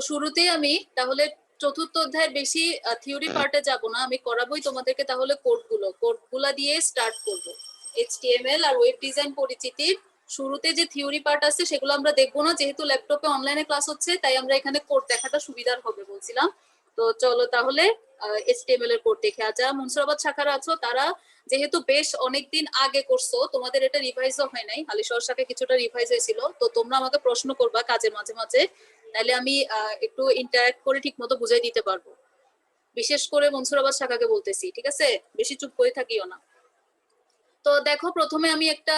শুরুতেই আমি তাহলে চতুর্থ অধ্যায়ের বেশি থিওরি পার্টে যাব না, আমি করাবোই তোমাদেরকে তাহলে কোডগুলা দিয়ে স্টার্ট করব। এইচটিএমএল আর ওয়েব ডিজাইন পরিচিতির শুরুতে যে থিওরি পার্ট আছে সেগুলো আমরা দেখবো না, যেহেতু ল্যাপটপে অনলাইনে ক্লাস হচ্ছে তাই আমরা এখানে কোড দেখাটা সুবিধার হবে বলছিলাম। তো চলো তাহলে এইচটিএমএল এর কোড দেখে। যারা মুন্সিরাবাদ শাখার আছো তারা যেহেতু বেশ অনেকদিন আগে করছো, তোমাদের এটা রিভাইজও হয় নাই, হালিশহর শাখায় কিছুটা রিভাইজ হয়েছিল, তো তোমরা আমাকে প্রশ্ন করবা কাজের মাঝে মাঝে, তাহলে আমি একটু ইন্টারঅ্যাক্ট করে ঠিক মতো বুঝাই দিতে পারবো। বিশেষ করে মনসুরাবাদ শাখাকে বলতেছি, ঠিক আছে? বেশি চুপ করে থাকিও না। তো দেখো, প্রথমে আমি একটা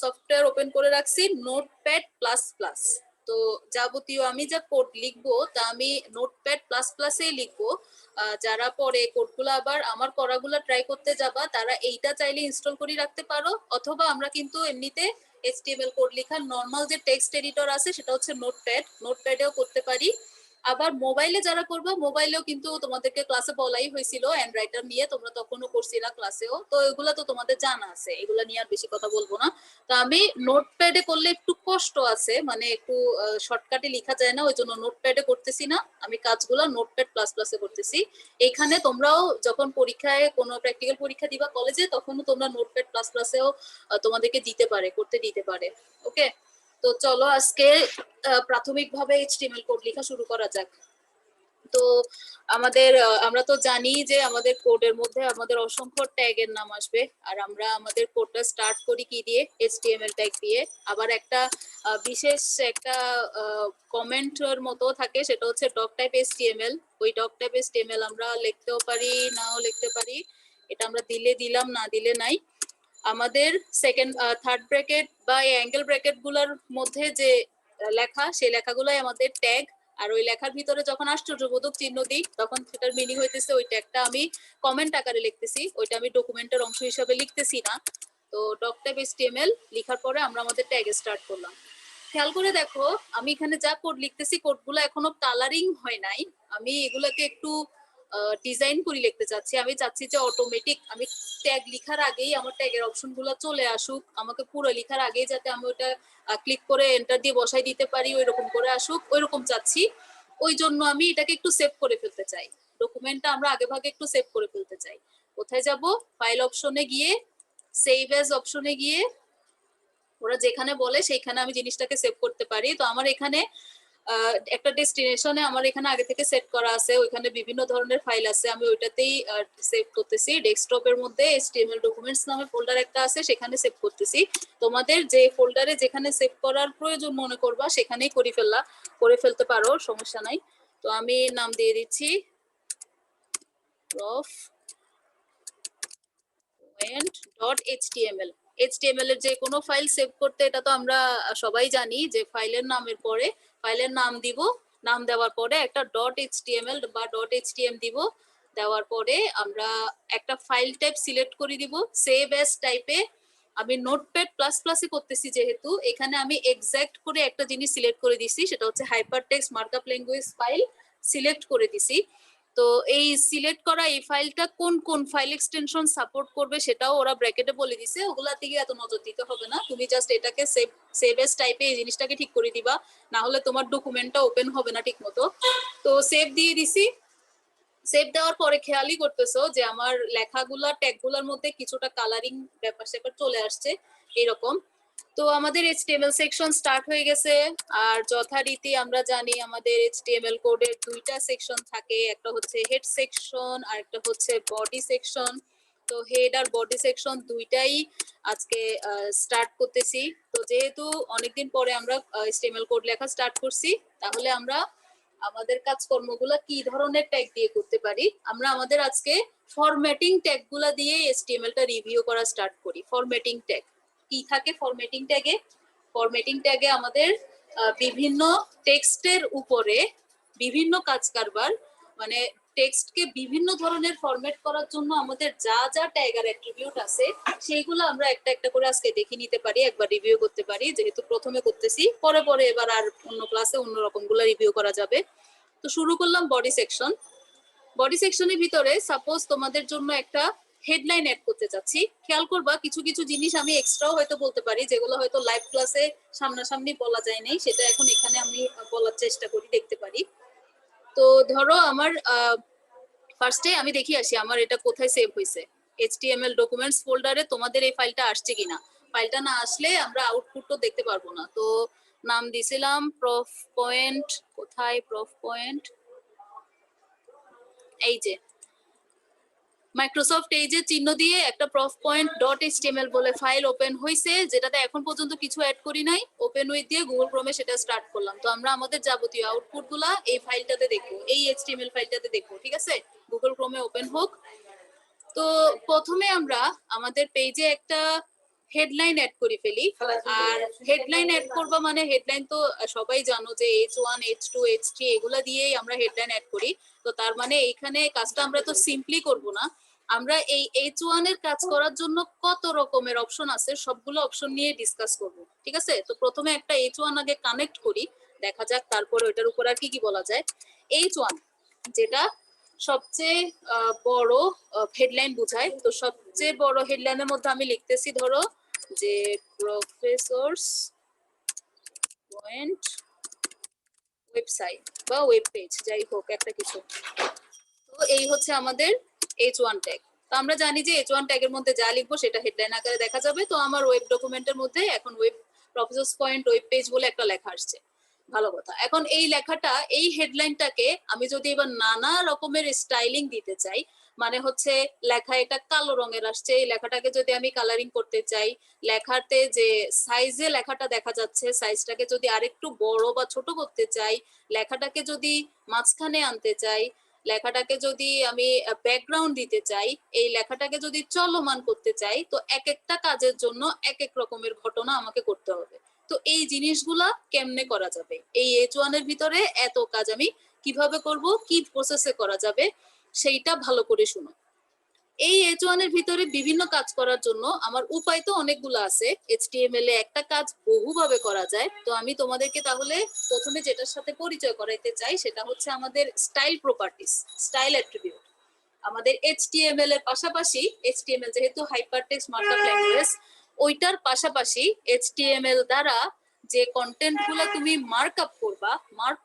সফটওয়্যার ওপেন করে রাখছি, নোটপ্যাড প্লাস প্লাস। তো যাবতীয় আমি যা কোড লিখবো তা আমি নোটপ্যাড প্লাস প্লাসেই লিখবো। যারা পরে কোডগুলো আবার আমার করাগুলো ট্রাই করতে যাবা তারা এইটা চাইলে ইনস্টল করে রাখতে পারো, অথবা আমরা কিন্তু এমনিতে এইচটিএমএল কোড লেখার নর্মাল যে টেক্সট এডিটর আছে সেটা হচ্ছে নোটপ্যাডেও করতে পারি। আবার মোবাইলে যারা করবে মোবাইলেও কিন্তু তোমাদেরকে ক্লাসে বলাই হয়েছিল অ্যান্ড্রয়েডার নিয়ে, তোমরা তখনও করছিলা ক্লাসেও, তো এগুলা তো তোমাদের জানা আছে, এগুলা নিয়ে আর বেশি কথা বলবো না। তো আমি নোটপ্যাডে করলে একটু কষ্ট আছে, মানে একটু শর্টকাটে লেখা যায় না, ওই জন্য নোটপ্যাডে করতেছি না, আমি কাজগুলো নোটপ্যাড প্লাস প্লাসে করতেছি। এখানে তোমরাও যখন পরীক্ষায় কোনো প্র্যাকটিক্যাল পরীক্ষা দিবা কলেজে, তখনও তোমরা নোটপ্যাড প্লাস প্লাসেও তোমাদেরকে করতে দিতে পারে। ওকে, তো চলো আজকে প্রাথমিকভাবে এইচটিএমএল কোড লেখা শুরু করা যাক। তো আমরা তো জানি যে আমাদের কোডের মধ্যে আমাদের অসংখ্য ট্যাগের নাম আসবে, আর আমরা আমাদের কোডটা স্টার্ট করি কি দিয়ে? এইচটিএমএল ট্যাগ দিয়ে। আবার একটা বিশেষ একটা কমেন্টের মতো থাকে, সেটা হচ্ছে ডক টাইপ এইচটিএমএল। ওই ডক টাইপ এইচটিএমএল আমরা লিখতেও পারি, নাও লিখতে পারি, এটা আমরা দিলে দিলাম, না দিলে নাই। আমাদের সেকেন্ড থার্ড ব্র্যাকেট বা অ্যাঙ্গেল ব্র্যাকেট গুলোর মধ্যে যে লেখা, সেই লেখাগুলোই আমাদের ট্যাগ। আর ওই লেখার ভিতরে যখন আশ্চর্যবোধক চিহ্ন দিই তখন সেটার মিনিং হইতেছে ওই ট্যাগটা আমি কমেন্ট আকারে লিখতেছি, ওইটা আমি ডকুমেন্টের অংশ হিসাবে লিখতেছি না। তো ডক টাইপ এইচটিএমএল লিখার পরে আমরা আমাদের ট্যাগ স্টার্ট করলাম। খেয়াল করে দেখো, আমি এখানে যা কোড লিখতেছি কোডগুলো এখনো কালারিং হয় নাই, আমি এগুলাকে একটু ডিজাইন করে লিখতে চাচ্ছি। আমি চাচ্ছি যে অটোমেটিক আমি ট্যাগ লিখার আগেই আমার ট্যাগের অপশন গুলো চলে আসুক, আমাকে পুরো লিখার আগেই যাতে আমি ওটা ক্লিক করে এন্টার দিয়ে বসাই দিতে পারি, ওই রকম করে আসুক, ওই রকম চাচ্ছি। ওই জন্য আমি এটাকে একটু সেভ করে ফেলতে চাই, ডকুমেন্টটা আমরা আগে ভাগে একটু সেভ করে ফেলতে চাই। কোথায় যাব? ফাইল অপশনে গিয়ে, সেভ অ্যাজ অপশনে গিয়ে, ওরা যেখানে বলে সেইখানে আমি জিনিসটাকে সেভ করতে পারি। তো আমার এখানে একটা ডেস্টিনেশনে আমার এখানে আগে থেকে সেট করা আছে, ওইখানে বিভিন্ন ধরনের ফাইল আছে, আমি ওইটাতেই সেভ করতেছি। ডেস্কটপের মধ্যে এইচটিএমএল ডকুমেন্টস নামে ফোল্ডার একটা আছে, সেখানে সেভ করতেছি। তোমাদের যে ফোল্ডারে যেখানে সেভ করার প্রয়োজন মনে করবা সেখানেই করে ফেলতে পারো, সমস্যা নাই। তো আমি নাম দিয়ে দিচ্ছি prof.html। এইচটিএমএল এর যে কোনো ফাইল সেভ করতে এটা তো আমরা সবাই জানি যে ফাইলের নামের পরে ফাইলের নাম দিব, নাম দেওয়ার পরে একটা .html বা .htm দিব, দেওয়ার পরে আমরা একটা ফাইল টাইপ সিলেক্ট করে দিব সেভ অ্যাজ টাইপে। আমি নোটপ্যাড প্লাস প্লাসে করতেছি যেহেতু, এখানে আমি এক্সাক্ট করে একটা জিনিস সিলেক্ট করে দিছি, সেটা হচ্ছে hypertext markup language file select করে দিছি। তো এই সিলেক্ট করা এই ফাইলটা কোন কোন ফাইল এক্সটেনশন সাপোর্ট করবে সেটাও ওরা ব্র্যাকেটে বলে দিছে, ওগুলা দিকে এত নজর দিতে হবে না, তুমি জাস্ট এটাকে সেভ এস টাইপে এই জিনিসটাকে ঠিক করে দিবা, না হলে তোমার ডকুমেন্টটা ওপেন হবে না ঠিক মতো। তো সেভ দিয়ে দিছি। সেভ দেওয়ার পরে খেয়ালই করতেছো যে আমার লেখাগুলা ট্যাগগুলোর মধ্যে কিছুটা কালারিং ব্যাপার স্যাপার চলে আসছে এরকম। তো আমাদের এইচটিএমএল সেকশন স্টার্ট হয়ে গেছে। আর যথারীতি আমরা জানি আমাদের এইচটিএমএল কোডের দুইটা সেকশন থাকে, একটা হচ্ছে হেড সেকশন আর একটা হচ্ছে বডি সেকশন। তো হেড আর বডি সেকশন দুইটাই আজকে স্টার্ট করতেছি। তো যেহেতু অনেকদিন পরে আমরা এইচটিএমএল কোড লেখা স্টার্ট করছি, তাহলে আমরা আমাদের কাজকর্মগুলো কি ধরনের ট্যাগ দিয়ে করতে পারি, আমরা আমাদের আজকে ফরম্যাটিং ট্যাগগুলা দিয়ে এইচটিএমএলটা রিভিউ করা স্টার্ট করি। ফরম্যাটিং ট্যাগ কি থাকে? ফরম্যাটিং ট্যাগে আমাদের বিভিন্ন টেক্সটের উপরে বিভিন্ন কাজ কারবার, মানে টেক্সটকে বিভিন্ন ধরনের ফরম্যাট করার জন্য আমাদের যা যা ট্যাগ আর অ্যাট্রিবিউট আছে সেইগুলো আমরা একটা একটা করে আজকে দেখে নিতে পারি, একবার রিভিউ করতে পারি, যেহেতু প্রথমে করতেছি, পরে পরে এবার আর অন্য ক্লাসে অন্য রকম গুলো রিভিউ করা যাবে। তো শুরু করলাম বডি সেকশন। বডি সেকশনের ভিতরে সাপোজ তোমাদের জন্য একটা হেডলাইন অ্যাড করতে চাচ্ছি। খেয়াল করবা কিছু কিছু জিনিস আমি এক্সট্রাও হয়তো বলতে পারি, যেগুলো হয়তো লাইভ ক্লাসে সামনাসামনি বলা যায় নাই, সেটা এখন এখানে আমি বলার চেষ্টা করি, দেখতে পারি। তো ধরো আমার ফার্স্টে আমি দেখি আসি আমার এটা কোথায় সেভ হয়েছে। HTML ডকুমেন্টস ফোল্ডারে তোমাদের এই ফাইলটা আসছে কিনা। ফাইলটা না আসলে আমরা আউটপুটও দেখতে পারবো না। তো নাম দিছিলাম প্রফ পয়েন্ট, কোথায় প্রফ পয়েন্ট, এই যে মাইক্রোসফট এই যে চিহ্ন দিয়ে একটা প্রফ পয়েন্ট ডট এইচটিএমএল বলে ফাইল ওপেন হয়েছে, যেটাতে এখন পর্যন্ত কিছু অ্যাড করি নাই। ওপেন উইথ দিয়ে গুগল ক্রোমে সেটা স্টার্ট করলাম। তো আমরা আমাদের যাবতীয় আউটপুট গুলা এই ফাইলটাতে দেখবো, এই এইচটিএমএল ফাইলটাতে দেখবো, ঠিক আছে। গুগল ক্রোমে ওপেন হোক। তো প্রথমে আমরা আমাদের পেজে একটা হেডলাইন অ্যাড করে ফেলি। আর হেডলাইন অ্যাড করবো মানে হেডলাইন তো সবাই জানো যে H1 H2 H3 এগুলা দিয়েই আমরা হেডলাইন অ্যাড করি। তো তার মানে এইখানে কাজটা আমরা তো সিম্পলি করব না, আমরা এই H1 এর কাজ করার জন্য কত রকমের অপশন আছে সবগুলো অপশন নিয়ে ডিসকাস করব, ঠিক আছে। তো প্রথমে একটা H1 আগে কানেক্ট করি, দেখা যাক তারপর ওটার উপর আর কি কি বলা যায়। H1 যেটা সবচেয়ে বড় হেডলাইন বোঝায়। তো সবচেয়ে বড় হেডলাইনের মধ্যে আমি লিখতেছি ধরো যে প্রফেসরস পয়েন্ট ওয়েবসাইট বা ওয়েব পেজ, যাই হোক একটা কিছু। তো এই হচ্ছে আমাদের H1 ট্যাগ। তো আমরা জানি যে H1 ট্যাগের মধ্যে যা লিখবো সেটা হেডলাইন আকারে দেখা যাবে। তো আমার ওয়েব ডকুমেন্টের মধ্যে এখন web professors point web page বলে একটা লেখা আসছে, ভালো কথা। এখন এই লেখাটা, এই হেডলাইনটাকে আমি যদি এবার নানা রকমের স্টাইলিং দিতে চাই, মানে হচ্ছে লেখা এটা কালো রঙের আসছে, এই লেখাটাকে যদি আমি কালারিং করতে চাই, লেখাতে যে সাইজে লেখাটা দেখা যাচ্ছে সাইজটাকে যদি আরেকটু বড় বা ছোট করতে চাই, লেখাটাকে যদি মাঝখানে আনতে চাই, লেখাটাকে যদি আমি ব্যাকগ্রাউন্ড দিতে চাই, এই লেখাটাকে যদি চলমান করতে চাই, তো এক একটা কাজের জন্য এক এক রকমের ঘটনা আমাকে করতে হবে। তো এই জিনিসগুলা কেমনে করা যাবে, এই H1 এর ভিতরে এত কাজ আমি কিভাবে করব, কি প্রসেসে করা যাবে, সেইটা ভালো করে শুনো। এই H1 এর ভিতরে বিভিন্ন কাজ করার জন্য আমার উপায় তো অনেকগুলো আছে। HTML এ একটা কাজ বহুভাবে করা যায়। তো আমি তোমাদেরকে তাহলে প্রথমে যেটার সাথে পরিচয় করাইতে চাই সেটা হচ্ছে আমাদের স্টাইল প্রপার্টিস, স্টাইল অ্যাট্রিবিউট। আমাদের HTML এর পাশাপাশি, HTML যেহেতু হাইপারটেক্সট মার্কআপ ল্যাঙ্গুয়েজ, ওইটার পাশাপাশি HTML দ্বারা যে কন্টেন্ট গুলো তুমি মার্ক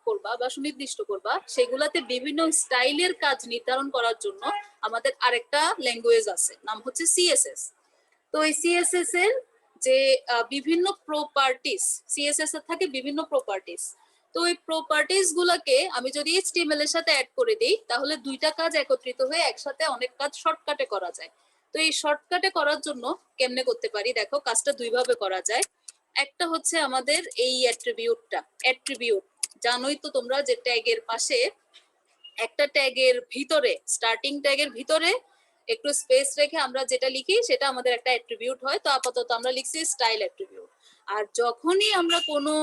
করবা বা সুনির্দিষ্ট করবা, সেগুলাতে বিভিন্ন স্টাইলের কাজ নির্ধারণ করার জন্য আমাদের আরেকটা ল্যাঙ্গুয়েজ আছে, নাম হচ্ছে CSS। তো এই CSS এর যে বিভিন্ন প্রপার্টিস, CSS এর থাকে বিভিন্ন প্রপার্টিস। তো এই প্রপার্টিস গুলাকে আমি যদি HTML এর সাথে অ্যাড করে দিই, তাহলে দুইটা কাজ একত্রিত হয়ে একসাথে অনেক কাজ শর্টকাটে করা যায়। তো এই শর্টকাটে করার জন্য কেমনে করতে পারি, দেখো কাজটা দুইভাবে করা যায়। একটা হচ্ছে আমাদের এই অ্যাট্রিবিউট জানোই তো তোমরা যে ট্যাগের পাশে একটা ট্যাগের ভিতরে, স্টার্টিং ট্যাগের ভিতরে একটু স্পেস রেখে আমরা যেটা লিখি সেটা আমাদের একটা অ্যাট্রিবিউট হয়। তো আপাতত আমরা লিখছি স্টাইল অ্যাট্রিবিউট। আর যখনই আমরা কোনো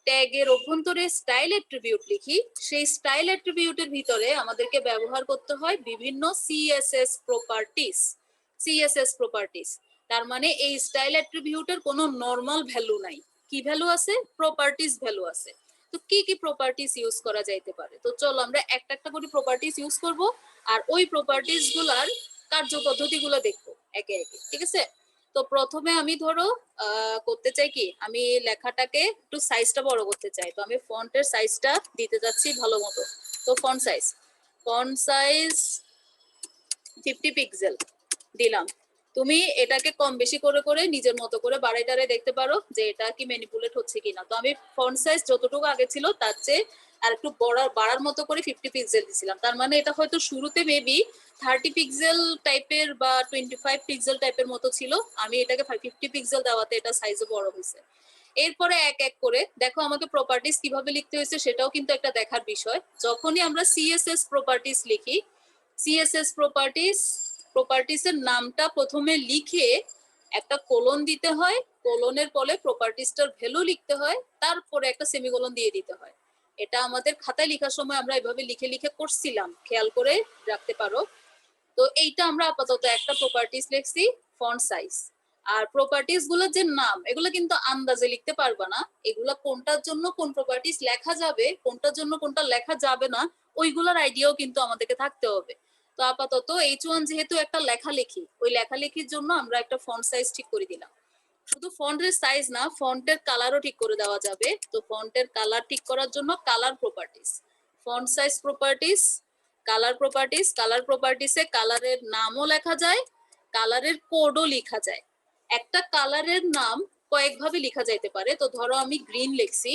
ট্যাগের অভ্যন্তরে স্টাইল অ্যাট্রিবিউট লিখি, সেই স্টাইল অ্যাট্রিবিউটের ভিতরে আমাদেরকে ব্যবহার করতে হয় বিভিন্ন সিএসএস প্রপার্টিস। তার মানে এই স্টাইল অ্যাট্রিবিউটের কোনো নরমাল ভ্যালু নাই, কি ভ্যালু আছে, প্রপার্টিস ভ্যালু আছে। তো কি কি প্রপার্টিস ইউজ করা যাইতে পারে, তো চলো আমরা একটা একটা করে প্রপার্টিস ইউজ করব, আর ওই প্রপার্টিস গুলার কার্যপদ্ধতিগুলো দেখবো একে একে, ঠিক আছে। তো প্রথমে আমি ধরো করতে চাই কি, আমি লেখাটাকে একটু সাইজটা বড় করতে চাই। তো আমি ফন্টের সাইজটা দিতে যাচ্ছি ভালো মতো। তো ফন্ট সাইজ 50 পিক্সেল দিলাম। তুমি এটাকে কম বেশি করে করে নিজের মতো করে বাড়াই টাড়াই দেখতে পারো যে এটা কি ম্যানিপুলেট হচ্ছে কিনা। তো আমি ফন্ট সাইজ যতটুকু আগে ছিল তার চেয়ে আর একটু বাড়ার মতো করে 50 পিক্সেল দিছিলাম। তার মানে এটা হয়তো শুরুতে মেবি 30 পিক্সেল টাইপের বা 25 পিক্সেল টাইপের মতো ছিল, আমি এটাকে 50 পিক্সেল দেওয়াতে এটা সাইজে বড় হয়েছে। এরপরে এক এক করে দেখো আমাকে প্রপার্টিস কিভাবে লিখতে হয়েছে সেটাও কিন্তু একটা দেখার বিষয়। যখনই আমরা CSS প্রপার্টিস লিখি, CSS প্রপার্টিস এর নামটা প্রথমে লিখে একটা কোলন দিতে হয়, কোলনের পরে প্রপার্টিসটার ভ্যালু লিখতে হয়, তারপরে একটা সেমিকোলন দিয়ে দিতে হয়। এটা আমাদের খাতায় লেখার সময় আমরা এভাবে লিখে লিখে করছিলাম, খেয়াল করে রাখতে পারো। তো এইটা আমরা আপাতত একটা প্রপার্টিস লিখছি, ফন্ট সাইজ। আর প্রপার্টিস গুলোর যে নাম, এগুলো কিন্তু আন্দাজে লিখতে পারবা না, এগুলা কোনটার জন্য কোন প্রপার্টিস লেখা যাবে, কোনটার জন্য কোনটা লেখা যাবে না, ওইগুলোর আইডিয়াও কিন্তু আমাদেরকে থাকতে হবে। তো আপাতত H1 যেহেতু একটা লেখালেখি, ওই লেখালেখির জন্য আমরা একটা ফন্ট সাইজ ঠিক করে দিলাম। শুধু ফন্টের সাইজ না, ফন্টের কালারও ঠিক করে দেওয়া যাবে। তো ফন্টের কালার ঠিক করার জন্য colour properties, font size properties, colour properties, কালার প্রপার্টিসে কালারের নামও লেখা যায়, কালারের কোডও লেখা যায়। একটা কালারের নাম কয়েকভাবে লেখা যাইতে পারে। তো ধরো আমি গ্রিন লিখছি,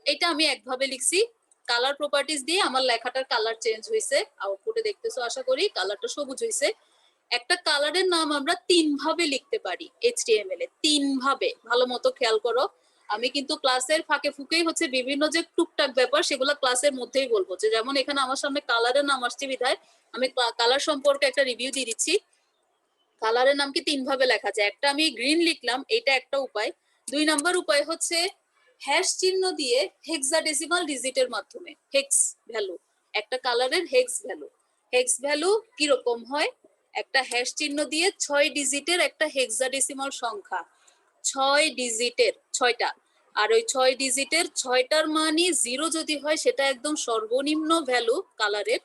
এটা আমি একভাবে লিখছি, কালার প্রপার্টিস দিয়ে আমার লেখাটার কালার চেঞ্জ হয়েছে, আউটপুটে দেখতেছো আশা করি কালারটা সবুজ হয়েছে। একটা কালারের নাম আমরা 3 ভাবে লিখতে পারি HTML এ, 3 ভাবে। ভালো মতো খেয়াল করো, আমি কিন্তু ক্লাসের ফাঁকে ফুঁকেই হচ্ছে বিভিন্ন যে টুকটাক ব্যাপার সেগুলো ক্লাসের মধ্যেই বলবো। যে যেমন এখানে আমার সামনে কালারের নাম আসছে বিধায় আমি কালার সম্পর্কে একটা রিভিউ দিয়ে দিচ্ছি। কালারের নাম কি 3 ভাবে লেখা যায়। একটা আমি গ্রিন লিখলাম, এটা একটা উপায়। 2 নাম্বার উপায় হচ্ছে হ্যাশ চিহ্ন দিয়ে হেক্সাডেসিমাল ডিজিটের মাধ্যমে, হেক্স ভ্যালু, একটা কালারের হেক্স ভ্যালু। হেক্স ভ্যালু কিরকম হয়, একটা হ্যাশ চিহ্ন দিয়ে 6 ডিজিটের একটা হেক্সাডেসিমাল সংখ্যা, 6 ডিজিটের 6টা, আর ওই 6 ডিজিটের 6টার মানই 0 যদি হয় সেটা একদম সর্বনিম্ন ভ্যালু কালারের,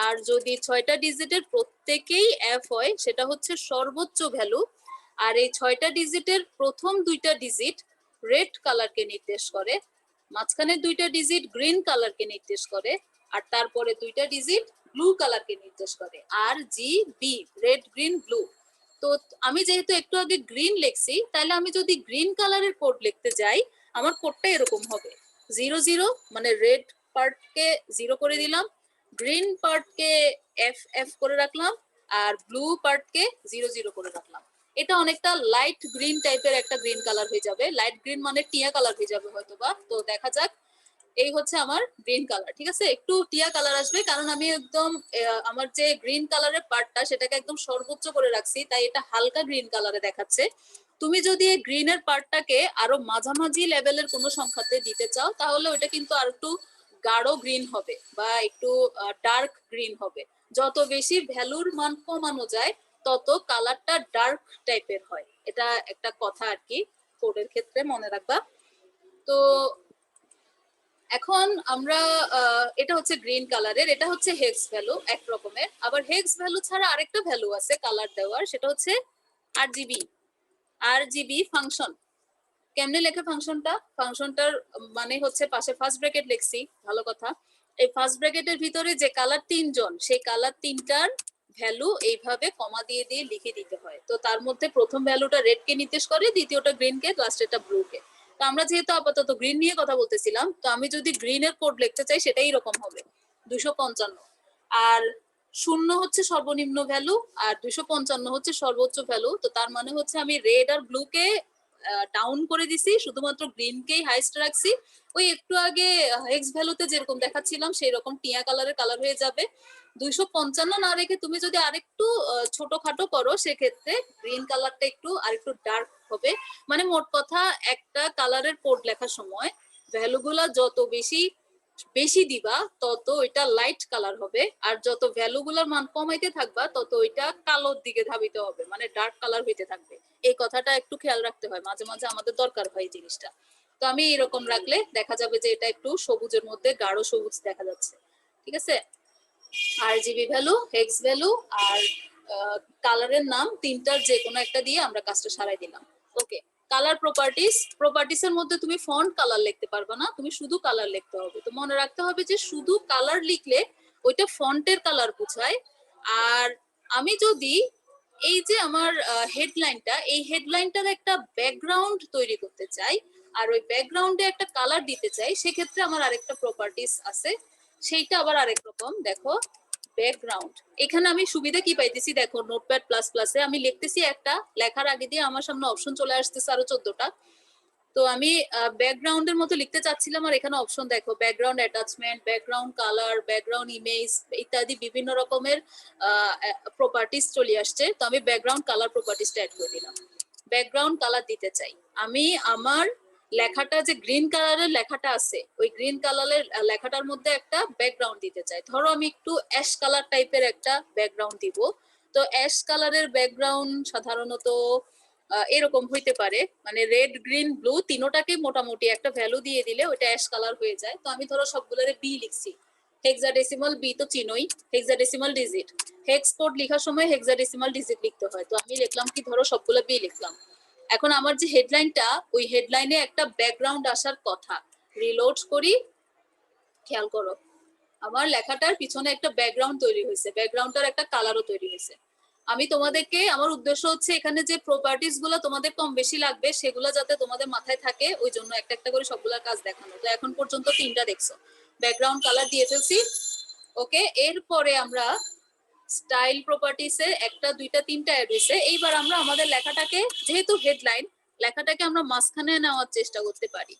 আর যদি 6টা ডিজিটের প্রত্যেকেই এফ হয় সেটা হচ্ছে সর্বোচ্চ ভ্যালু। আর এই 6টা ডিজিটের প্রথম 2টা ডিজিট রেড কালারকে নির্দেশ করে, মাঝখানে 2টা ডিজিট গ্রিন কালারকে নির্দেশ করে, আর তারপরে 2টা ডিজিট ব্লু কালারকে নির্দেশ করে। R G B, red green blue. তো আমি যেহেতু একটু আগে গ্রিন লিখছি, তাহলে আমি যদি গ্রিন কালারের কোড লিখতে যাই আমার কোডটা এরকম হবে, 0 0 মানে রেড পার্টকে 0 করে দিলাম, গ্রিন পার্টকে এফ এফ করে রাখলাম, আর ব্লু পার্টকে 0 0 করে রাখলাম। এটা অনেকটা লাইট গ্রিন টাইপের একটা গ্রিন কালার হয়ে যাবে, লাইট গ্রিন মানে টিয়া কালার হয়ে যাবে হয়তোবা। তো দেখা যাক, এই হচ্ছে আমার গ্রিন কালার। ঠিক আছে, একটু টিয়া কালার আসবে কারণ আমি একদম আমার যে গ্রিন কালারের পার্টটা সেটাকে একদম সর্বোচ্চ করে রাখছি, তাই এটা হালকা গ্রিন কালারে দেখাচ্ছে। তুমি যদি এই গ্রিনের পার্টটাকে আরো মাঝামাঝি লেভেলের কোনো সংখ্যাতে দিতে চাও তাহলে ওটা কিন্তু আর একটু গাঢ় গ্রিন হবে বা একটু ডার্ক গ্রিন হবে। যত বেশি ভ্যালুর মান কমানো যায় তত কালারটা ডার্ক টাইপের হয়, এটা একটা কথা আর কি, কোডের ক্ষেত্রে মনে রাখবা। তো এখন আমরা এটা হচ্ছে গ্রিন কালারের, এটা হচ্ছে হেক্স ভ্যালু এক রকমের। আবার হেক্স ভ্যালু ছাড়া আরেকটা ভ্যালু আছে কালার দেওয়ার, সেটা হচ্ছে আরজিবি, আরজিবি ফাংশন। কেমনে লেখা ফাংশনটা, ফাংশনটার মানে হচ্ছে পাশে ফার্স্ট ব্র্যাকেট লিখছি, ভালো কথা। এই ফার্স্ট ব্র্যাকেটের ভিতরে যে কালার 3জন, সেই কালার 3টার ভ্যালু এইভাবে কমা দিয়ে দিয়ে লিখে দিতে হয়। তো তার মধ্যে প্রথম ভ্যালুটা রেড কে নির্দেশ করে, দ্বিতীয়টা গ্রিন কে, লাস্টেরটা ব্লু কে। তো আমরা যেহেতু আপাতত গ্রিন নিয়ে কথা বলতেছিলাম, তো আমি যদি গ্রিনের কোড লিখতে চাই সেটাই এরকম হবে 255, আর 0 হচ্ছে সর্বনিম্ন ভ্যালু আর 255 হচ্ছে সর্বোচ্চ ভ্যালু। তো তার মানে হচ্ছে আমি রেড আর ব্লু কে ডাউন করে দিছি, শুধুমাত্র গ্রিন কেই হাইস্ট রাখছি। ওই একটু আগে হেক্স ভ্যালুতে যেরকম দেখাচ্ছিলাম সেই রকম টিয়া কালারের কালার হয়ে যাবে। 255 না রেখে তুমি যদি আরেকটু ছোটখাটো করো সেক্ষেত্রে গ্রিন কালারটা একটু আরেকটু ডার্ক হবে। মানে মোট কথা একটা কালারের কোড লেখার সময় ভ্যালুগুলা যত বেশি বেশি দিবা তত ওইটা লাইট কালার হবে, আর যত ভ্যালুগুলোর মান কমাইতে থাকবা তত ওইটা কালোর দিকে ধাবিত হবে, মানে ডার্ক কালার হইতে থাকবে। এই কথাটা একটু খেয়াল রাখতে হয়, মাঝে মাঝে আমাদের দরকার হয় জিনিসটা। তো আমি এরকম রাখলে দেখা যাবে যে এটা একটু সবুজের মধ্যে গাঢ় সবুজ দেখা যাচ্ছে। ঠিক আছে, আরজিবি ভ্যালু, হেক্স ভ্যালু আর কালারের নাম 3টার যে কোনো একটা দিয়ে আমরা কাজটা সারাই দিলাম। ওকে, কালার প্রপার্টিস, প্রপার্টিস এর মধ্যে তুমি ফন্ট কালার লিখতে পারবে না, তুমি শুধু কালার লিখতে হবে। তো মনে রাখতে হবে যে শুধু কালার লিখলে ওইটা ফন্টের কালার বোঝায়। আর আমি যদি এই যে আমার হেডলাইনটা, এই হেডলাইনটার একটা ব্যাকগ্রাউন্ড তৈরি করতে চাই আর ওই ব্যাকগ্রাউন্ডে একটা কালার দিতে চাই, সেক্ষেত্রে আমার আরেকটা প্রপার্টিস আছে, সেইটা আবার আরেক রকম। দেখো ব্যাকগ্রাউন্ড, এখানে আমি সুবিধা কি পাইতেছি দেখো, নোটপ্যাড প্লাস প্লাসে আমি লিখতেছি একটা, লেখার আগে দিয়ে আমার সামনে অপশন চলে আসতেছে আরো 14টা। তো আমি ব্যাকগ্রাউন্ডের মতো লিখতে চাচ্ছিলাম আর এখানে অপশন দেখো, background attachment, background colour, background image ইত্যাদি বিভিন্ন রকমের প্রপার্টিস চলে আসছে। তো আমি ব্যাকগ্রাউন্ড কালার প্রপার্টিসটা অ্যাড করে দিলাম। ব্যাকগ্রাউন্ড কালার দিতে চাই আমি আমার লেখাটা, যে গ্রিন কালারের লেখাটা আছে ওই গ্রিন কালারের লেখাটার মধ্যে একটা ব্যাকগ্রাউন্ড দিতে চাই। ধরো আমি একটু অ্যাশ কালার টাইপের একটা ব্যাকগ্রাউন্ড দিব। তো অ্যাশ কালারের ব্যাকগ্রাউন্ড সাধারণত এরকম হইতে পারে, মানে রেড গ্রিন ব্লু তিনোটাকে মোটামুটি একটা ভ্যালু দিয়ে দিলে ওইটা অ্যাশ কালার হয়ে যায়। তো আমি ধরো সবগুলোরে বি লিখছি, হেক্সাডেসিমাল বি তো চিনোই, হেক্সাডেসিমাল ডিজিট। হেক্স কোড লেখার সময় হেক্সাডেসিমাল ডিজিট লিখতে হয়। তো আমি লিখলাম কি, ধরো সবগুলো বি লিখলাম। এখন আমার যে হেডলাইনটা, ওই হেডলাইনে একটা ব্যাকগ্রাউন্ড আসার কথা। রিলোড করি, খেয়াল করো আমার লেখাটার পিছনে একটা ব্যাকগ্রাউন্ড তৈরি হয়েছে, ব্যাকগ্রাউন্ডটার একটা কালারও তৈরি হয়েছে। আমি তোমাদেরকে, আমার উদ্দেশ্য হচ্ছে এখানে যে প্রপার্টিস গুলো তোমাদের কম বেশি লাগবে সেগুলো যাতে তোমাদের মাথায় থাকে, ওই জন্য একটা একটা করে সবগুলোর কাজ দেখানো। তো এখন পর্যন্ত 3টা দেখছো, ব্যাকগ্রাউন্ড কালার দিয়ে ফেলছি। ওকে, এরপরে আমরা স্টাইল প্রপার্টিসে 1টা 2টা 3টা অ্যাড হয়েছে। এইবার আমরা আমাদের লেখাটাকে, যেহেতু হেডলাইন, লেখাটাকে আমরা মাঝখানে নেওয়ার চেষ্টা করতে পারি।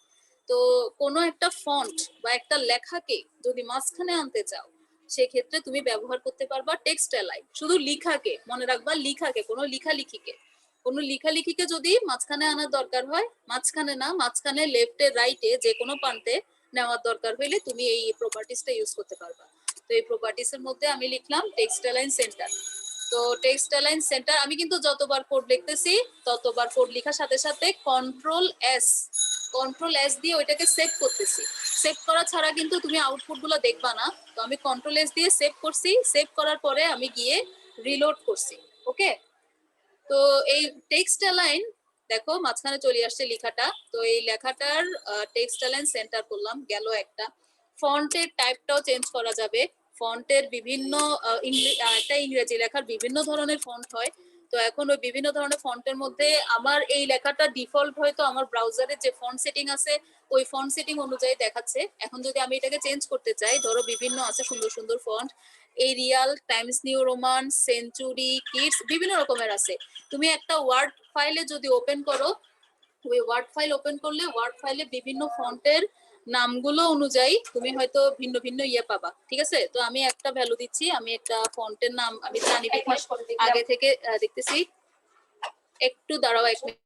তো কোনো একটা ফন্ট বা একটা লেখাকে যদি মাঝখানে আনতে চাও, সেক্ষেত্রে তুমি ব্যবহার করতে পারবা টেক্সট অ্যালাইন। শুধু লিখাকে মনে রাখবা, লিখাকে, কোনো লেখালেখিকে যদি মাঝখানে আনার দরকার হয়, মাঝখানে না, মাঝখানে লেফটে রাইটে যে কোনো প্রান্তে নেওয়ার দরকার হইলে তুমি এই প্রপার্টিসটা ইউজ করতে পারবা। তো এই প্রপার্টিস এর মধ্যে আমি লিখলাম টেক্সট অ্যালাইন সেন্টার। তো টেক্সট অ্যালাইন সেন্টার আমি কিন্তু যতবার কোড লিখতেছি ততবার কোড লেখার সাথে সাথে কন্ট্রোল এস দিয়ে ওইটাকে সেভ করতেছি। সেভ করা ছাড়া কিন্তু তুমি আউটপুট গুলো দেখবা না। তো আমি কন্ট্রোল এস দিয়ে সেভ করছি, সেভ করার পরে আমি গিয়ে রিলোড করছি। ওকে, তো এই টেক্সট অ্যালাইন দেখো মাঝখানে চলে আসছে লেখাটা। তো এই লেখাটার টেক্সট অ্যালাইন সেন্টার করলাম, গেল একটা। ফন্টের টাইপটাও চেঞ্জ করা যাবে। ফন্টের বিভিন্ন একটা ইংরেজি লেখার বিভিন্ন ধরনের ফন্ট হয়। তো এখন ওই বিভিন্ন ধরনের ফন্টের মধ্যে আমার এই লেখাটা ডিফল্ট হয়তো আমার ব্রাউজারে যে ফন্ট সেটিং আছে ওই ফন্ট সেটিং অনুযায়ী দেখাচ্ছে। এখন যদি আমি এটাকে চেঞ্জ করতে চাই, ধরো বিভিন্ন আছে সুন্দর সুন্দর font, Arial, Times New Roman, Century, Kids, বিভিন্ন রকমের আছে। তুমি একটা ওয়ার্ড ফাইলে যদি ওপেন করো, ওই ওয়ার্ড ফাইল ওপেন করলে ওয়ার্ড ফাইলে বিভিন্ন ফন্টের নামগুলো অনুযায়ী তুমি হয়তো ভিন্ন ভিন্ন ইয়ে পাবা। ঠিক আছে, তো আমি একটা ভ্যালু দিচ্ছি, আমি একটা ফন্টের নাম আমি জানি আগে থেকে দেখতেছি, একটু দাঁড়াও 1 minute.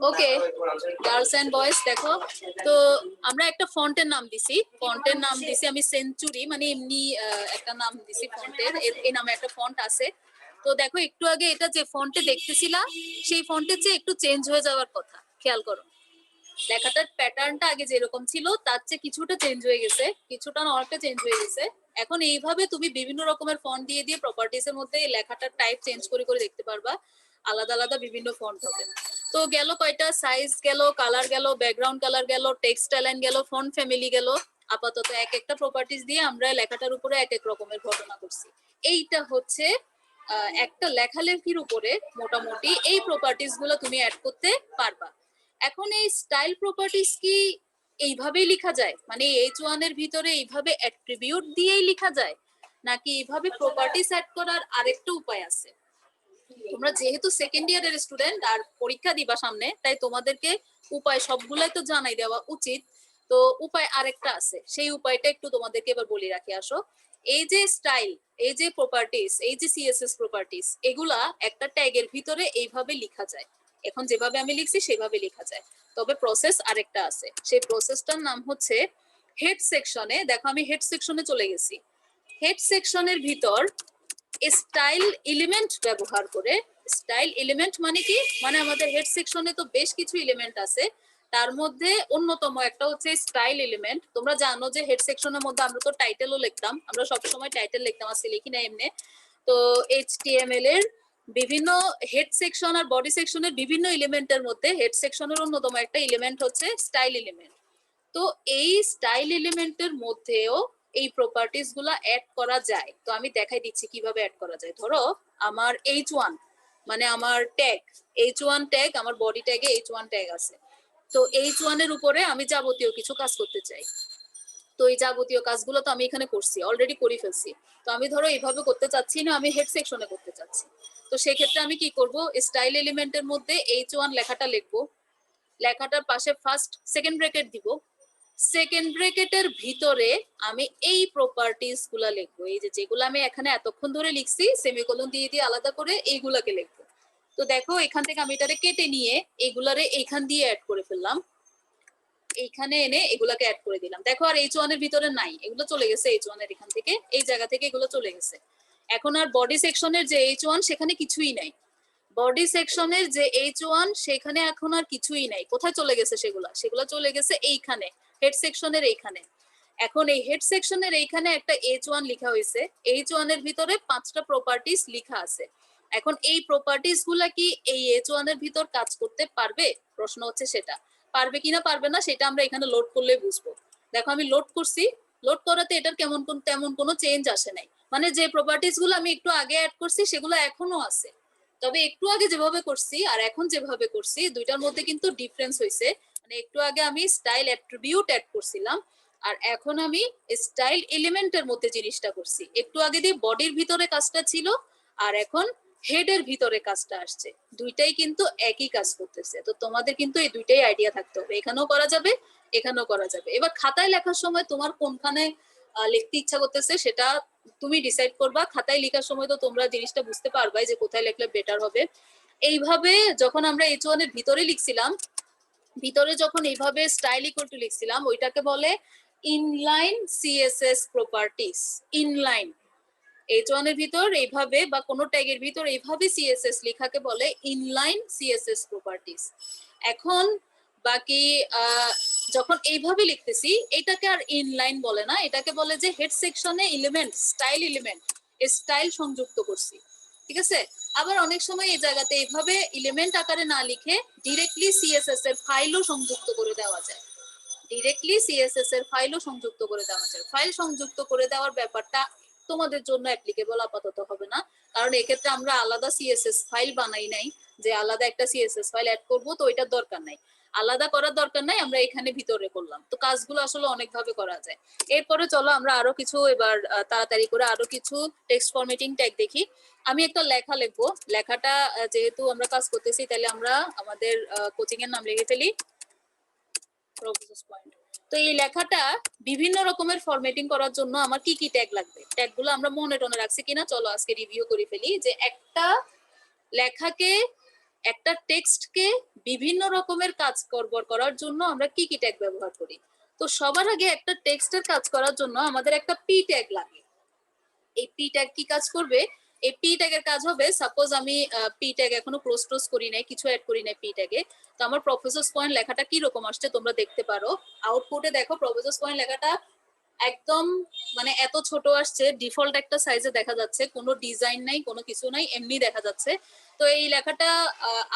Okay girls and boys, দেখো তো আমরা একটা ফন্টের নাম দিছি, আমি সেঞ্চুরি, মানে এমনি একটা নাম দিছি ফন্টের, এই নামে একটা ফন্ট আছে। তো দেখো একটু আগে এটা যে ফন্টে দেখতেছিলা সেই ফন্টের চেয়ে একটু চেঞ্জ হয়ে যাওয়ার কথা, খেয়াল করো। লেখাটার প্যাটার্নটা আগে যেরকম ছিল তার চেয়ে কিছুটা চেঞ্জ হয়ে গেছে, কিছুটা না অনেকটা চেঞ্জ হয়ে গেছে। এখন এইভাবে তুমি বিভিন্ন রকমের ফন্ট দিয়ে দিয়ে প্রপার্টিস এর মধ্যে এই লেখাটার টাইপ চেঞ্জ করে করে দেখতে পারবা, আলাদা আলাদা বিভিন্ন ফন্ট হবে। তো গেল কয়টা, সাইজ গেল, কালার গেল, ব্যাকগ্রাউন্ড কালার গেল, টেক্সট অ্যালাইন গেল, ফন্ট ফ্যামিলি গেল। আপাতত এক একটা প্রপার্টিস দিয়ে আমরা লেখাটার উপরে এক এক রকমের ঘটনা করছি। এইটা হচ্ছে একটা লেখালেখির উপরে মোটামুটি এই প্রপার্টিস গুলো তুমি অ্যাড করতে পারবা। এখন এই স্টাইল প্রপার্টিস কি এইভাবেই লেখা যায়, মানে H1 এর ভিতরে এইভাবে অ্যাট্রিবিউট দিয়েই লেখা যায়, নাকি এইভাবে প্রপার্টিস অ্যাড করার আরেকটা উপায় আছে? তোমরা যেহেতু সেকেন্ড ইয়ারের স্টুডেন্ট আর পরীক্ষা দিবা সামনে, তাই তোমাদেরকে উপায় সবগুলাই তো জানাই দেওয়া উচিত। তো উপায় আরেকটা আছে, সেই উপায়টা একটু তোমাদেরকে এবার বলি রাখি আসো। এই যে স্টাইল, এই যে প্রপার্টিস, এই যে সিএসএস প্রপার্টিস, এগুলা একটা ট্যাগের ভিতরে এইভাবে লেখা যায়। এখন যেভাবে আমি লিখছি সেভাবে লেখা যায়, তবে প্রসেস আরেকটা আছে। সেই প্রসেসটার নাম হচ্ছে হেড সেকশনে। দেখো আমি হেড সেকশনে চলে গেছি। হেড সেকশনের ভিতর স্টাইল এলিমেন্ট ব্যবহার করে, স্টাইল এলিমেন্ট মানে কি, মানে আমাদের হেড সেকশনে তো বেশ কিছু এলিমেন্ট আছে, তার মধ্যে অন্যতম একটা হচ্ছে স্টাইল এলিমেন্ট। তোমরা জানো যে হেড সেকশনের মধ্যে আমরা তো টাইটেলও লিখতাম, আমরা সবসময় টাইটেল লিখতাম, আসলে লিখি না এমনি। তো এইচটিএমএল এর বিভিন্ন হেড সেকশন আর বডি সেকশনের বিভিন্ন এলিমেন্টের মধ্যে হেড সেকশনের অন্যতম একটা এলিমেন্ট হচ্ছে স্টাইল এলিমেন্ট। তো এই স্টাইল এলিমেন্টের মধ্যেও এই প্রপার্টিস গুলা অ্যাড করা যায়। তো আমি দেখাই দিচ্ছি কিভাবে অ্যাড করা যায়। ধরো আমার H1 মানে আমার ট্যাগ, H1 ট্যাগ, আমার বডি ট্যাগে H1 ট্যাগ আছে। তো H1 এর উপরে আমি যাবতীয় কিছু কাজ করতে চাই। তো এই যাবতীয় কাজগুলো তো আমি এখানে করছি, অলরেডি করে ফেলছি। তো আমি ধরো এইভাবে করতে চাচ্ছি না, আমি হেড সেকশনে করতে চাচ্ছি। তো সেক্ষেত্রে আমি কি করব, স্টাইল এলিমেন্টের মধ্যে H1 লেখাটা লিখবো, লেখাটার পাশে ফার্স্ট সেকেন্ড ব্র্যাকেট দিব, সেকেন্ড ব্র্যাকেটের ভিতরে আমি এই প্রপার্টিস গুলা লিখবো, এই যে যেগুলো আমি এখানে এতক্ষণ ধরে লিখছি সেমিকোলন দিয়ে দিয়ে আলাদা করে এইগুলাকে লিখবো। তো দেখো এখান থেকে আমি এটারে কেটে নিয়ে এইগুলারে এইখান দিয়ে অ্যাড করে ফেললাম। এইখানে এনে এগুলাকে অ্যাড করে দিলাম। দেখো আর H1 এর ভিতরে নাই, এগুলো চলে গেছে H1 এর এখান থেকে, এই জায়গা থেকে এগুলো চলে গেছে। এখন আর বডি সেকশনের যে H1 সেখানে কিছুই নাই, বডি সেকশনের যে H1 সেখানে এখন আর কিছুই নাই। কোথায় চলে গেছে সেগুলা চলে গেছে এইখানে হেড সেকশনের এইখানে। এখন এই হেড সেকশনের এইখানে একটা H1 লেখা হয়েছে, H1 এর ভিতরে 5টা প্রপার্টিজ লেখা আছে। এখন এই প্রপার্টিজ গুলা কি এই H1 এর ভিতর কাজ করতে পারবে, প্রশ্ন হচ্ছে সেটা। পারবে কিনা পারবে না সেটা আমরা এখানে লোড করলে বুঝবো। দেখো আমি লোড করছি, লোড করাতে এটার তেমন কোনো চেঞ্জ আসে নাই, মানে যে প্রপার্টিজ গুলো আমি একটু আগে অ্যাড করছি সেগুলো এখনো আছে, তবে একটু আগে যেভাবে করছি আর এখন যেভাবে করছি দুইটার মধ্যে কিন্তু ডিফারেন্স হয়েছে। মানে একটু আগে আমি স্টাইল অ্যাট্রিবিউট অ্যাড করছিলাম, আর এখন আমি স্টাইল এলিমেন্টের মধ্যে জিনিসটা করছি। একটু আগে দিয়ে বডির ভিতরে কাজটা ছিল, আর এখন হেডের ভিতরে কাজটা আসছে, দুইটাই কিন্তু একই কাজ করতেছে। তো তোমাদের কিন্তু এই দুইটাই আইডিয়া থাকতে হবে, এখানেও করা যাবে এখানেও করা যাবে। এবার খাতায় লেখার সময় তোমার কোনখানে লিখতে ইচ্ছা করতেছে সেটা তুমি ডিসাইড করবা। খাতায় লেখার সময় তো তোমরা জিনিসটা বুঝতে পারবাই যে কোথায় লিখলে বেটার হবে। এইভাবে যখন আমরা H1 এর ভিতরে লিখছিলাম, ভিতরে যখন এইভাবে স্টাইল ইকুয়াল টু লিখছিলাম, ওইটাকে বলে inline CSS properties. Inline H1 এর ভিতর এইভাবে বা কোনো ট্যাগের ভিতর এইভাবে সিএসএস লেখাকে বলে ইনলাইন সিএসএস প্রপার্টিজ। এখন বাকি যখন এইভাবে লিখতেছি এটাকে আর ইনলাইন বলে না, এটাকে বলে যে হেড সেকশনে এলিমেন্ট স্টাইল সংযুক্ত করছি, ঠিক আছে। আবার অনেক সময় এই জায়গাতে এইভাবে এলিমেন্ট আকারে না লিখে ডিরেক্টলি সিএসএস এর ফাইলও সংযুক্ত করে দেওয়া যায়, ডিরেক্টলি সিএসএস এর ফাইলও সংযুক্ত করে দেওয়া যায়। ফাইল সংযুক্ত করে দেওয়ার ব্যাপারটা তোমাদের জন্য অ্যাপ্লিকেবল আপাতত হবে না, কারণ এক্ষেত্রে আমরা আলাদা সিএসএস ফাইল বানাই নাই যে আলাদা একটা সিএসএস ফাইল অ্যাড করব, তো এটার দরকার নাই, আলাদা করার দরকার নাই, আমরা এখানে ভিতরে করলাম। তো কাজগুলো আসলে অনেক ভাবে করা যায়। এরপরে চলো আমরা আরো কিছু এবার তাড়াতাড়ি করে আরো কিছু টেক্সট ফরম্যাটিং ট্যাগ দেখি। আমি একটা লেখা লিখবো, লেখাটা যেহেতু আমরা কাজ করতেছি তাহলে আমরা আমাদের কোচিং এর নাম লিখে ফেলি প্রফেসরস পয়েন্ট। তো এই লেখাটা বিভিন্ন রকমের ফরম্যাটিং করার জন্য আমার কি কি ট্যাগ লাগবে, ট্যাগগুলো আমরা মনে টনে রাখছি কিনা চলো আজকে রিভিউ করে ফেলি। যে একটা লেখাকে, একটা টেক্সটকে বিভিন্ন রকমের কাজ করার জন্য আমরা কি কি ট্যাগ ব্যবহার করি। তো সবার আগে একটা টেক্সটের কাজ করার জন্য আমাদের একটা পি ট্যাগ লাগে। এই পি ট্যাগ কি কাজ করবে, এই পি ট্যাগের কাজ হবে, সাপোজ আমি পি ট্যাগ এখনো ক্লোজ করি নাই, কিছু অ্যাড করি নাই পি ট্যাগে, তো আমার প্রফেসরস পয়েন্ট লেখাটা কি রকম আসছে তোমরা দেখতে পারো। আউটপুটে দেখো প্রফেসরস পয়েন্ট লেখাটা একদম মানে এত ছোট আসছে, ডিফল্ট একটা সাইজে দেখা যাচ্ছে, কোনো ডিজাইন নাই কোনো কিছু নাই, এমনি দেখা যাচ্ছে। তো এই লেখাটা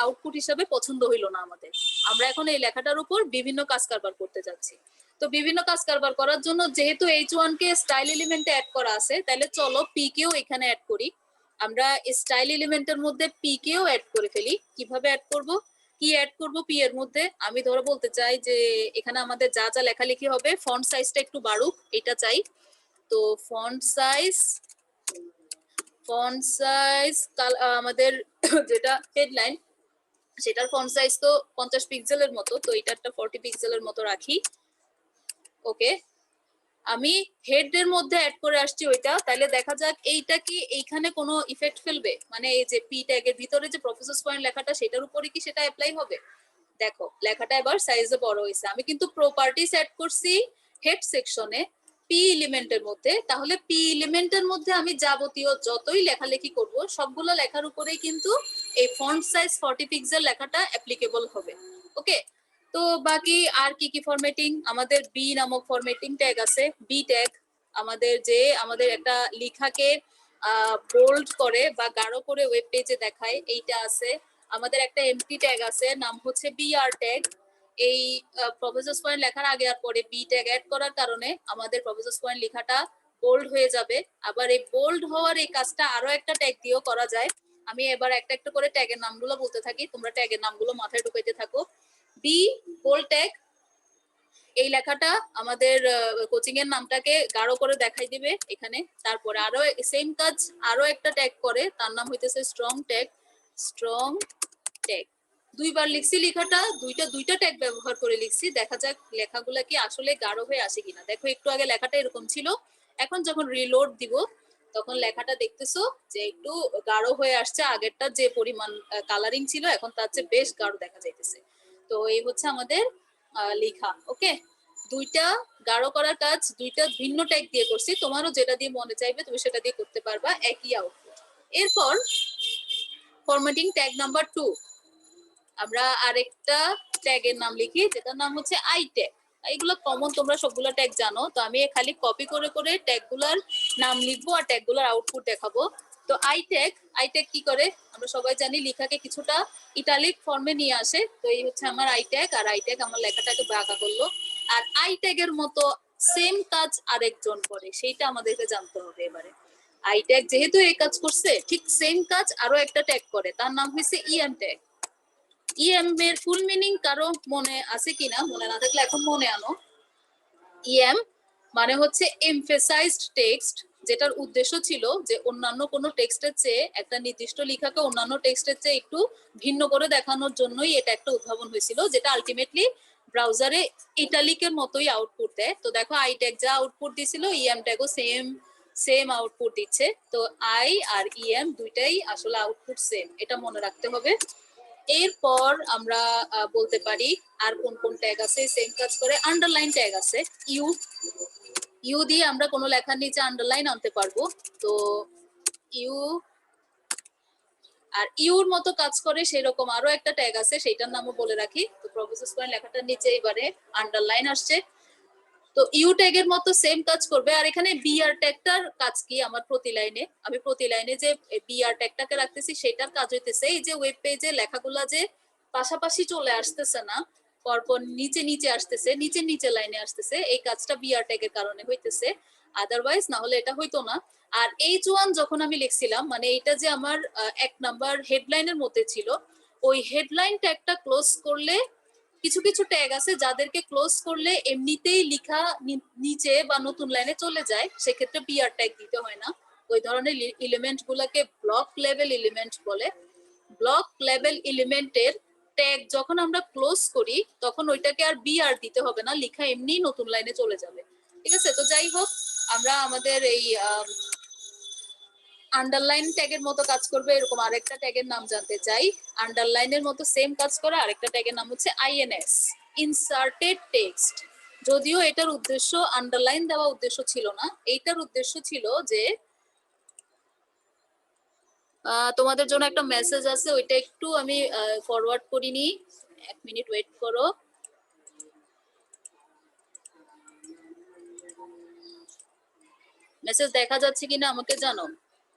আউটপুট হিসাবে পছন্দ হইলো না আমাদের। আমরা এখন এই লেখাটার উপর বিভিন্ন কাজ কারবার করতে যাচ্ছি। তো বিভিন্ন কাজ কারবার করার জন্য যেহেতু H1 কে স্টাইল এলিমেন্টে অ্যাড করা আছে, তাহলে চলো পি কেও এখানে অ্যাড করি। আমরা স্টাইল এলিমেন্টের মধ্যে পি কেও অ্যাড করে ফেলি। কিভাবে অ্যাড করব, কি অ্যাড করব পি এর মধ্যে, আমি ধরো বলতে চাই যে এখানে আমাদের যা যা লেখালেখি হবে ফন্ট সাইজটা একটু বাড়ুক এটা চাই। তো ফন্ট সাইজ আমাদের যেটা হেডলাইন সেটার ফন্ট সাইজ তো 50 পিক্সেলের মতো, তো এটারটা 40 পিক্সেলের মতো রাখি। ওকে, আমি হেড এর মধ্যে অ্যাড করে আসছি ওইটা, তাহলে দেখা যাক এইটা কি এইখানে কোনো ইফেক্ট ফেলবে, মানে এই যে পি ট্যাগের ভিতরে যে প্রফেসরস পয়েন্ট লেখাটা সেটার উপরে কি সেটা অ্যাপ্লাই হবে। দেখো লেখাটা এবার সাইজে বড় হয়েছে, আমি কিন্তু প্রপার্টিস অ্যাড করছি হেড সেকশনে পি এলিমেন্টের মধ্যে, তাহলে পি এলিমেন্টের মধ্যে আমি যাবতীয় যতই লেখালেখি করব সবগুলো লেখার উপরেই কিন্তু এই ফন্ট সাইজ 40 পিক্সেল লেখাটা অ্যাপ্লিকেবল হবে। ওকে, তো বাকি আর কি কি ফরম্যাটিং, আমাদের বি নামক ফরম্যাটিং ট্যাগ আছে, বি ট্যাগ আমাদের যে আমাদের একটা লেখাকে বোল্ড করে বা গাঢ় করে ওয়েব পেজে দেখায়, এইটা আছে। আমাদের একটা এমটি ট্যাগ আছে নাম হচ্ছে বিআর ট্যাগ। এই প্রফেসরস পয়েন্ট লেখার আগে আর পরে বি ট্যাগ অ্যাড করার কারণে আমাদের প্রফেসরস পয়েন্ট লেখাটা বোল্ড হয়ে যাবে। আবার এই বোল্ড হওয়ার এই কাজটা আরো একটা ট্যাগ দিয়েও করা যায়। আমি এবার একটা একটা করে ট্যাগের নামগুলো বলতে থাকি, তোমরা ট্যাগের নামগুলো মাথায় ঢুকাইতে থাকো। বি বোল্ড ট্যাগ, এই লেখাটা আমাদের কোচিং এর নামটাকে গাঢ় করে দেখাই দিবে এখানে। তারপরে আরো সেম কাজ আরো একটা ট্যাগ করে, তার নাম হইতেছে স্ট্রং ট্যাগ। স্ট্রং ট্যাগ দুইবার লিখছি, লেখাটা দুইটা ট্যাগ ব্যবহার করে লিখছি, দেখা যাক লেখাগুলা কি আসলে গাঢ় হয়ে আসে কিনা। দেখো একটু আগে লেখাটা এরকম ছিল, এখন যখন রিলোড দিব তখন লেখাটা দেখতেছো যে একটু গাঢ় হয়ে আসছে, আগেরটা যে পরিমাণ কালারিং ছিল এখন তার চেয়ে বেশ গাঢ় দেখা যাইতেছে। তো এই হচ্ছে আমাদের লেখা। ওকে, দুইটা গাঢ় করার কাজ দুইটা ভিন্ন ট্যাগ দিয়ে করছি, তোমারও যেটা দিয়ে মনে চাইবে তুমি সেটা দিয়ে করতে পারবা, একই আউটপুট। এরপর ফরম্যাটিং ট্যাগ নাম্বার 2, আমরা আরেকটা ট্যাগের নাম লিখি যেটার নাম হচ্ছে আই ট্যাগ। এইগুলো কমন, তোমরা সবগুলো ট্যাগ জানো, তো আমি খালি কপি করে করে ট্যাগগুলোর নাম লিখবো আর ট্যাগগুলোর আউটপুট দেখাবো। তো আই ট্যাগ কি করে আমরা সবাই জানি, লেখাকে কিছুটা ইটালিক ফর্মে নিয়ে আসে। তো এই হচ্ছে আমার আই ট্যাগ, আর আই ট্যাগ আমার লেখাটাকে বাঁকা করলো। আর আই ট্যাগের মতো সেম কাজ আরেকজন করে, সেইটা আমাদেরকে জানতে হবে এবারে। আই ট্যাগ যেহেতু এই কাজ করছে, ঠিক সেম কাজ আরো একটা ট্যাগ করে, তার নাম হচ্ছে ইএম ট্যাগ। ইএম এর ফুল মিনিং কারো মনে আছে কিনা, মনে না থাকলে এখন মনে আনো। ইএম মানে হচ্ছে এমফেসাইজড টেক্সট, যেটার উদ্দেশ্য ছিল যে অন্যান্য কোনো টেক্সটের চেয়ে একটা নির্দিষ্ট লেখাকে অন্যান্য টেক্সটের চেয়ে একটু ভিন্ন করে দেখানোর জন্যই এটা একটা উদ্ভাবন হয়েছিল, যেটা আলটিমেটলি ব্রাউজারে ইটালিকের মতোই আউটপুট দেয়। তো দেখো আই ট্যাগ যা আউটপুট দিছিল, ইএম ট্যাগও সেম আউটপুট দিচ্ছে। তো আই আর ইএম দুইটাই আসলে আউটপুট সেম, এটা মনে রাখতে হবে। এরপর আমরা বলতে পারি আর কোন কোন ট্যাগ আছে সেম কাজ করে। আন্ডারলাইন ট্যাগ আছে, ইউ দিয়ে আমরা কোনো লেখার নিচে আন্ডারলাইন আনতে পারবো। তো ইউ আর ইউর মতো কাজ করে সেরকম আরো একটা ট্যাগ আছে, সেইটার নামও বলে রাখি। তো প্রফেসর স্কোয়ার লেখাটার নিচে এবারে আন্ডারলাইন আসছে, তো ইউ ট্যাগের মতো সেম কাজ করবে। আর এখানে বিআর ট্যাগটার কাজ কি, আমার প্রতি লাইনে যে বিআর ট্যাগটাকে রাখতেছি সেটার কাজ হইতেছে এই যে ওয়েব পেজে লেখাগুলা যে পাশাপাশি চলে আসতেছে না, পরপর নিচে নিচে আসতেছে, নিচে লাইনে আসতেছে, এই কাজটা বিআর ট্যাগের কারণে হইতেছে, আদারওয়াইজ না হলে এটা হইতো না। আর H1 যখন আমি লিখছিলাম, মানে এটা যে আমার 1 নাম্বার হেডলাইনের মধ্যে ছিল, ওই হেডলাইন ট্যাগটা ক্লোজ করলে কিছু কিছু ট্যাগ আছে যাদেরকে ক্লোজ করলে এমনিতেই লেখা নিচে বা নতুন লাইনে চলে যায়, সেক্ষেত্রে বিআর ট্যাগ দিতে হয় না। ওই ধরনের এলিমেন্ট গুলাকে ব্লক লেভেল এলিমেন্ট বলে। ব্লক লেভেল এলিমেন্টের ট্যাগ যখন আমরা ক্লোজ করি তখন ওইটাকে আর বিআর দিতে হবে না, লেখা এমনি নতুন লাইনে চলে যাবে। ঠিক আছে, তো যাই হোক, আমরা আমাদের এই আন্ডারলাইন ট্যাগের মতো কাজ করবে এরকম আরেকটা ট্যাগের নাম জানতে চাই। আন্ডারলাইনের মতো সেম কাজ করে আরেকটা ট্যাগের নাম হচ্ছে আইএনএস, ইনসার্টেড টেক্সট। যদিও এটার উদ্দেশ্য আন্ডারলাইন দেওয়া উদ্দেশ্য ছিল না, এইটার উদ্দেশ্য ছিল যে তোমাদের জন্য একটা মেসেজ আছে, ওইটা একটু আমি ফরওয়ার্ড করিনি, 1 মিনিট ওয়েট করো। মেসেজ দেখা যাচ্ছে কিনা আমাকে জানো,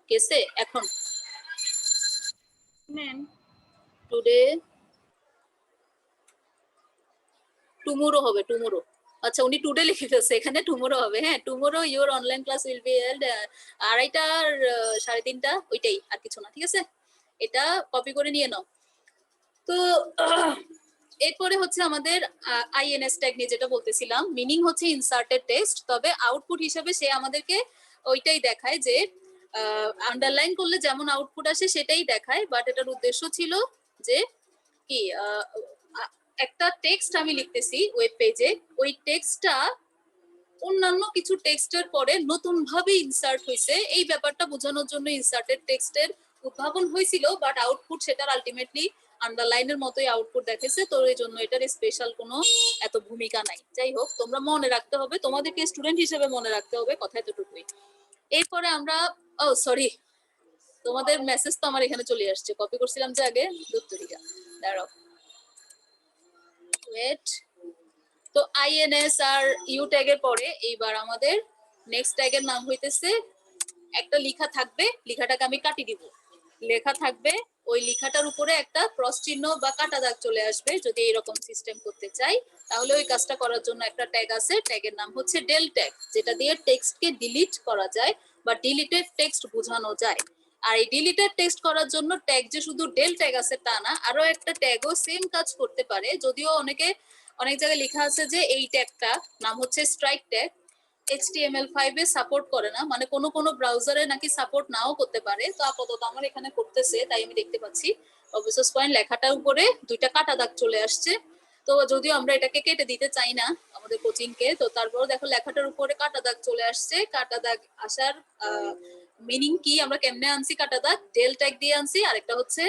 কেসে এখন ম্যাম টুডে টুমোরো হবে, টুমোরো। আচ্ছা, উনি টুডে লিখে ফেলছে, এখানে টুমোরো হবে। হ্যাঁ, tomorrow your online class will be held 2:30 আর 3:30, ওইটাই, আর কিছু না। ঠিক আছে, এটা কপি করে নিয়ে নাও। তো এরপরে হচ্ছে আমাদের আইএনএস ট্যাগ নিয়ে যেটা বলতেছিলাম, মিনিং হচ্ছে ইনসার্টেড টেক্সট, তবে আউটপুট হিসাবে সে আমাদেরকে ওইটাই দেখায় যে আন্ডারলাইন করলে যেমন আউটপুট আসে সেটাই দেখায়, বাট এটার উদ্দেশ্য ছিল যে কি একটা টেক্সট আমি লিখতেছি ওয়েব পেজে, ওই টেক্সটটা অন্যান্য কিছু টেক্সটের পরে নতুন ভাবে ইনসার্ট হয়েছে, এই ব্যাপারটা বোঝানোর জন্য ইনসার্টেড টেক্সটের উদ্ভাবন হয়েছিল, বাট আউটপুট সেটার আলটিমেটলি আন্ডারলাইনের মতোই আউটপুট দেখেছে। তো এই জন্য এটার স্পেশাল কোনো এত ভূমিকা নাই। যাই হোক, তোমরা মনে রাখতে হবে, তোমাদেরকে স্টুডেন্ট হিসেবে মনে রাখতে হবে, কথা এতটুকুই। এরপরে আমরা সরি, তোমাদের মেসেজ তো আমার এখানে চলে আসছে, কপি করছিলাম যে আগে, দুত্তরিকা, দাঁড়াও, ওয়েট। তো আইএনএস আর ইউ ট্যাগের পরে এইবার আমাদের নেক্সট ট্যাগের নাম হইতেছে, একটা লেখা থাকবে, লেখাটাকে আমি কাটি দিব, লেখা থাকবে, ওই লেখাটার উপরে একটা ক্রস চিহ্ন বা কাটা দাগ চলে আসবে। যদি এরকম সিস্টেম করতে চাই তাহলে ওই কাজটা করার জন্য একটা ট্যাগ আছে, ট্যাগের নাম হচ্ছে ডেল ট্যাগ, যেটা দিয়ে টেক্সটকে ডিলিট করা যায় বা ডিলিটেড টেক্সট বোঝানো যায়। আর এই ডিলিটেড টেক্সট করার জন্য ট্যাগ যে শুধু ডেল ট্যাগ আছে তা না, আরো একটা ট্যাগও সেম কাজ করতে পারে, যদিও অনেক জায়গায় লেখা আছে যে এই ট্যাগটা নাম হচ্ছে স্ট্রাইক ট্যাগ। HTML5 এ সাপোর্ট করে না, মানে কোনো ব্রাউজারে নাকি সাপোর্ট নাও করতে পারে। তো আপাতত আমার এখানে করতেছে, তাই আমি দেখতে পাচ্ছি প্রফেসর পয়েন্ট লেখাটার উপরে দুইটা কাটা দাগ চলে আসছে। তো যদিও আমরা এটাকে কেটে দিতে চাই না আমাদের কোচিং কে, তো তারপর দেখো লেখাটার উপরে কাটা দাগ চলে আসছে। কাটা দাগ আসার মিনিং কি, আমরা কেমনে আনছি কাটা দাগ, ডেল ট্যাগ দিয়ে আনছি, আরেকটা হচ্ছে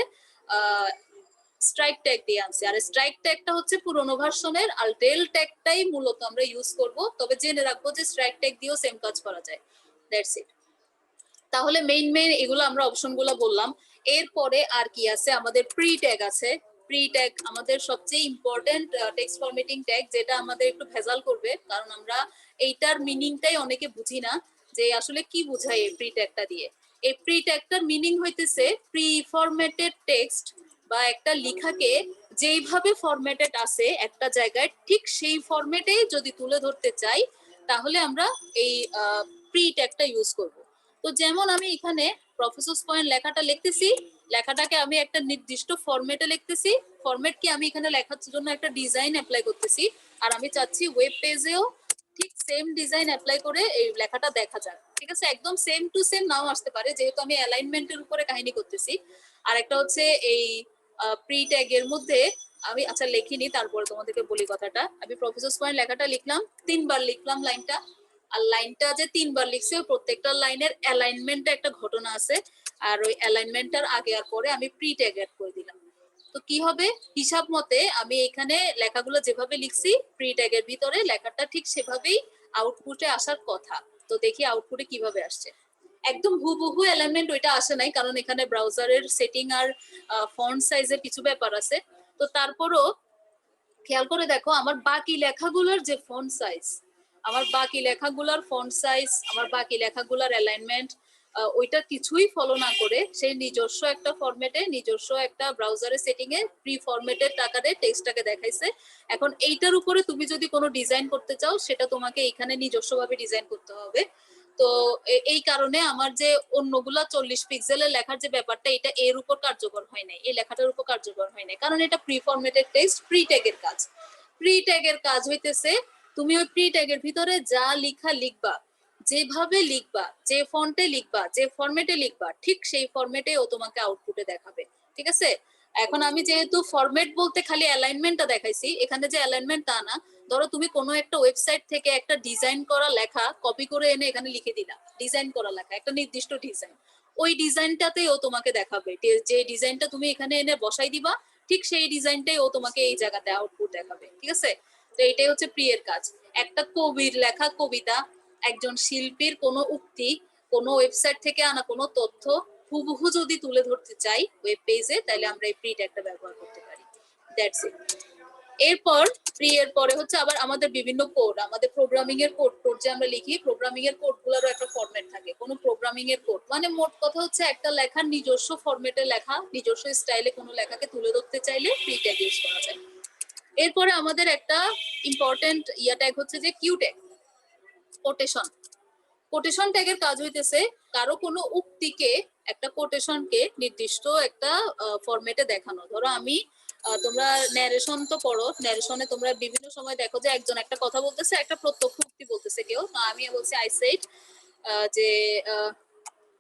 স্ট্রাইক ট্যাগ দিয়ে আনছি। আর স্ট্রাইক ট্যাগটা হচ্ছে পুরোনো ভার্সনের, আর টেল ট্যাগটাই মূলত আমরা ইউজ করব। তবে জেনে রাখবো যে স্ট্রাইক ট্যাগ দিয়েও সেম কাজ করা যায়। That's it. তাহলে মেইন এগুলো আমরা অপশনগুলো বললাম। এরপরে আর কি আছে, আমাদের প্রি ট্যাগ আছে। প্রি ট্যাগ আমাদের সবচেয়ে ইম্পর্টেন্ট টেক্সট ফরম্যাটিং ট্যাগ, যেটা আমাদের একটু ভেজাল করবে, কারণ আমরা এইটার মিনিংটাই অনেকে বুঝি না যে আসলে কি বোঝায় এই প্রি ট্যাগটা দিয়ে। এই প্রি ট্যাগটার মিনিং হইতেছে প্রি ফরম্যাটেড টেক্সট, বা একটা লেখাকে যেইভাবে ফরম্যাটেড আছে একটা জায়গায় ঠিক সেই ফরম্যাটেই যদি তুলে ধরতে চাই, তাহলে আমরা এই প্রি ট্যাগটা ইউজ করব। তো যেমন আমি এখানে প্রফেসরস পয়েন্ট লেখাটা লিখতেছি, লেখাটাকে আমি একটা নির্দিষ্ট ফরম্যাটে লিখতেছি। ফরম্যাট কি, আমি এখানে লেখার জন্য একটা ডিজাইন অ্যাপ্লাই করতেছি, আর আমি চাচ্ছি ওয়েব পেজেও ঠিক সেম ডিজাইন অ্যাপ্লাই করে এই লেখাটা দেখা যাক। ঠিক আছে, একদম সেম টু সেম নাও আসতে পারে, যেহেতু আমি অ্যালাইনমেন্টের উপরে কাহিনী করতেছি। আর একটা হচ্ছে এই প্রি ট্যাগের মধ্যে আমি আচ্ছা লিখিনি, তারপরে তোমাদেরকে বলি কথাটা। আমি প্রফেসরস পয়েন্ট লেখাটা লিখলাম, 3বার লিখলাম লাইনটা। আর লাইনটা যে 3বার লিখছে, প্রত্যেকটা লাইনের অ্যালাইনমেন্টে একটা ঘটনা আছে, আর ওই অ্যালাইনমেন্টটার আগে আর পরে আমি প্রি ট্যাগ অ্যাড করে দিলাম। তো কি হবে, হিসাব মতে আমি এখানে লেখাগুলো যেভাবে লিখছি প্রি ট্যাগের ভিতরে লেখাটা ঠিক সেভাবেই আউটপুটে আসার কথা। তো দেখি আউটপুটে কিভাবে আসছে। একদম হুবহু অ্যালাইনমেন্ট ওইটা আসে নাই, কারণ এখানে ব্রাউজারের সেটিং আর ফন্ট সাইজের কিছু ব্যাপার আছে। তো তারপরও খেয়াল করে দেখো, আমার বাকি লেখাগুলোর যে ফন্ট সাইজ, আমার বাকি লেখাগুলোর ফন্ট সাইজ, আমার বাকি লেখাগুলোর অ্যালাইনমেন্ট, ওইটা কিছুই ফলো না করে সেই নিজস্ব একটা ফরম্যাটে, নিজস্ব একটা ব্রাউজারের সেটিং এ প্রি ফরম্যাটেড আকারে টেক্সটটাকে দেখাইছে। এখন এইটার উপরে তুমি যদি কোনো ডিজাইন করতে চাও, সেটা তোমাকে এখানে নিজস্বভাবে ডিজাইন করতে হবে। তো এই কারণে আমার যে অন্যগুলা 40 পিক্সেলের লেখার যে ব্যাপারটা, এটা এর উপর কার্যকর হয় নাই, এই লেখাটার উপর কার্যকর হয় নাই, কারণ এটা প্রি ফরম্যাটেড টেক্সট, প্রি ট্যাগের কাজ। প্রি ট্যাগের কাজ হইতেছে তুমি ওই প্রি ট্যাগের ভিতরে যা লিখা লিখবা, যেভাবে লিখবা, যে ফন্টে লিখবা, যে ফরম্যাটে লিখবা, ঠিক সেই ফরম্যাটে ও তোমাকে আউটপুটে দেখাবে। ঠিক আছে, এখন আমি যেহেতু ফরম্যাট বলতে খালি অ্যালাইনমেন্টটা দেখাইছি, এখানে যে অ্যালাইনমেন্ট তা না। ধরো তুমি কোনো একটা ওয়েবসাইট থেকে একটা ডিজাইন করা লেখা কপি করে এনে এখানে লিখে দিলা, ডিজাইন করা লেখা, একটা নির্দিষ্ট ডিজাইন, ওই ডিজাইনটাতেই ও তোমাকে দেখাবে। যে ডিজাইনটা তুমি এখানে এনে বসাই দিবা, ঠিক সেই ডিজাইনটাই ও তোমাকে এই জায়গাতে আউটপুট দেখাবে। ঠিক আছে, তো এটাই হচ্ছে প্রিয়ের কাজ। একটা কবির লেখা কবিতা, একজন শিল্পীর কোনো উক্তি, কোনো ওয়েবসাইট থেকে আনা কোনো তথ্য হুবহু যদি তুলে ধরতে চাই ওয়েব পেজে, তাহলে আমরা এই প্রি ট্যাগটা ব্যবহার করতে পারি। That's it. এরপর প্রি এর পরে হচ্ছে আবার আমাদের বিভিন্ন কোড, আমাদের প্রোগ্রামিং এর কোড যে আমরা লিখি, প্রোগ্রামিং এর কোড গুলোরও একটা ফরম্যাট থাকে। কোনো প্রোগ্রামিং এর কোড মানে মোট কথা হচ্ছে একটা লেখার নিজস্ব ফরম্যাটে লেখা, নিজস্ব স্টাইলে কোনো লেখাকে তুলে ধরতে চাইলে প্রি ট্যাগ ইউজ করা যায়। এরপরে আমাদের একটা ইম্পর্টেন্ট ট্যাগ হচ্ছে যে কিউ ট্যাগ, কোটেশন। কোটেশন ট্যাগের কাজ হইতেছে কারো কোনো উক্তিকে, একটা কোটেশনকে নির্দিষ্ট একটা ফরম্যাটে দেখানো। ধরো আমি তোমরা ন্যারেশন তো পড়ো, ন্যারেশনে তোমরা বিভিন্ন সময় দেখো যে একজন একটা কথা বলতেছে, একটা প্রত্যক্ষ উক্তি বলতেছে কেউ। আমি বলছি আই সেড, যে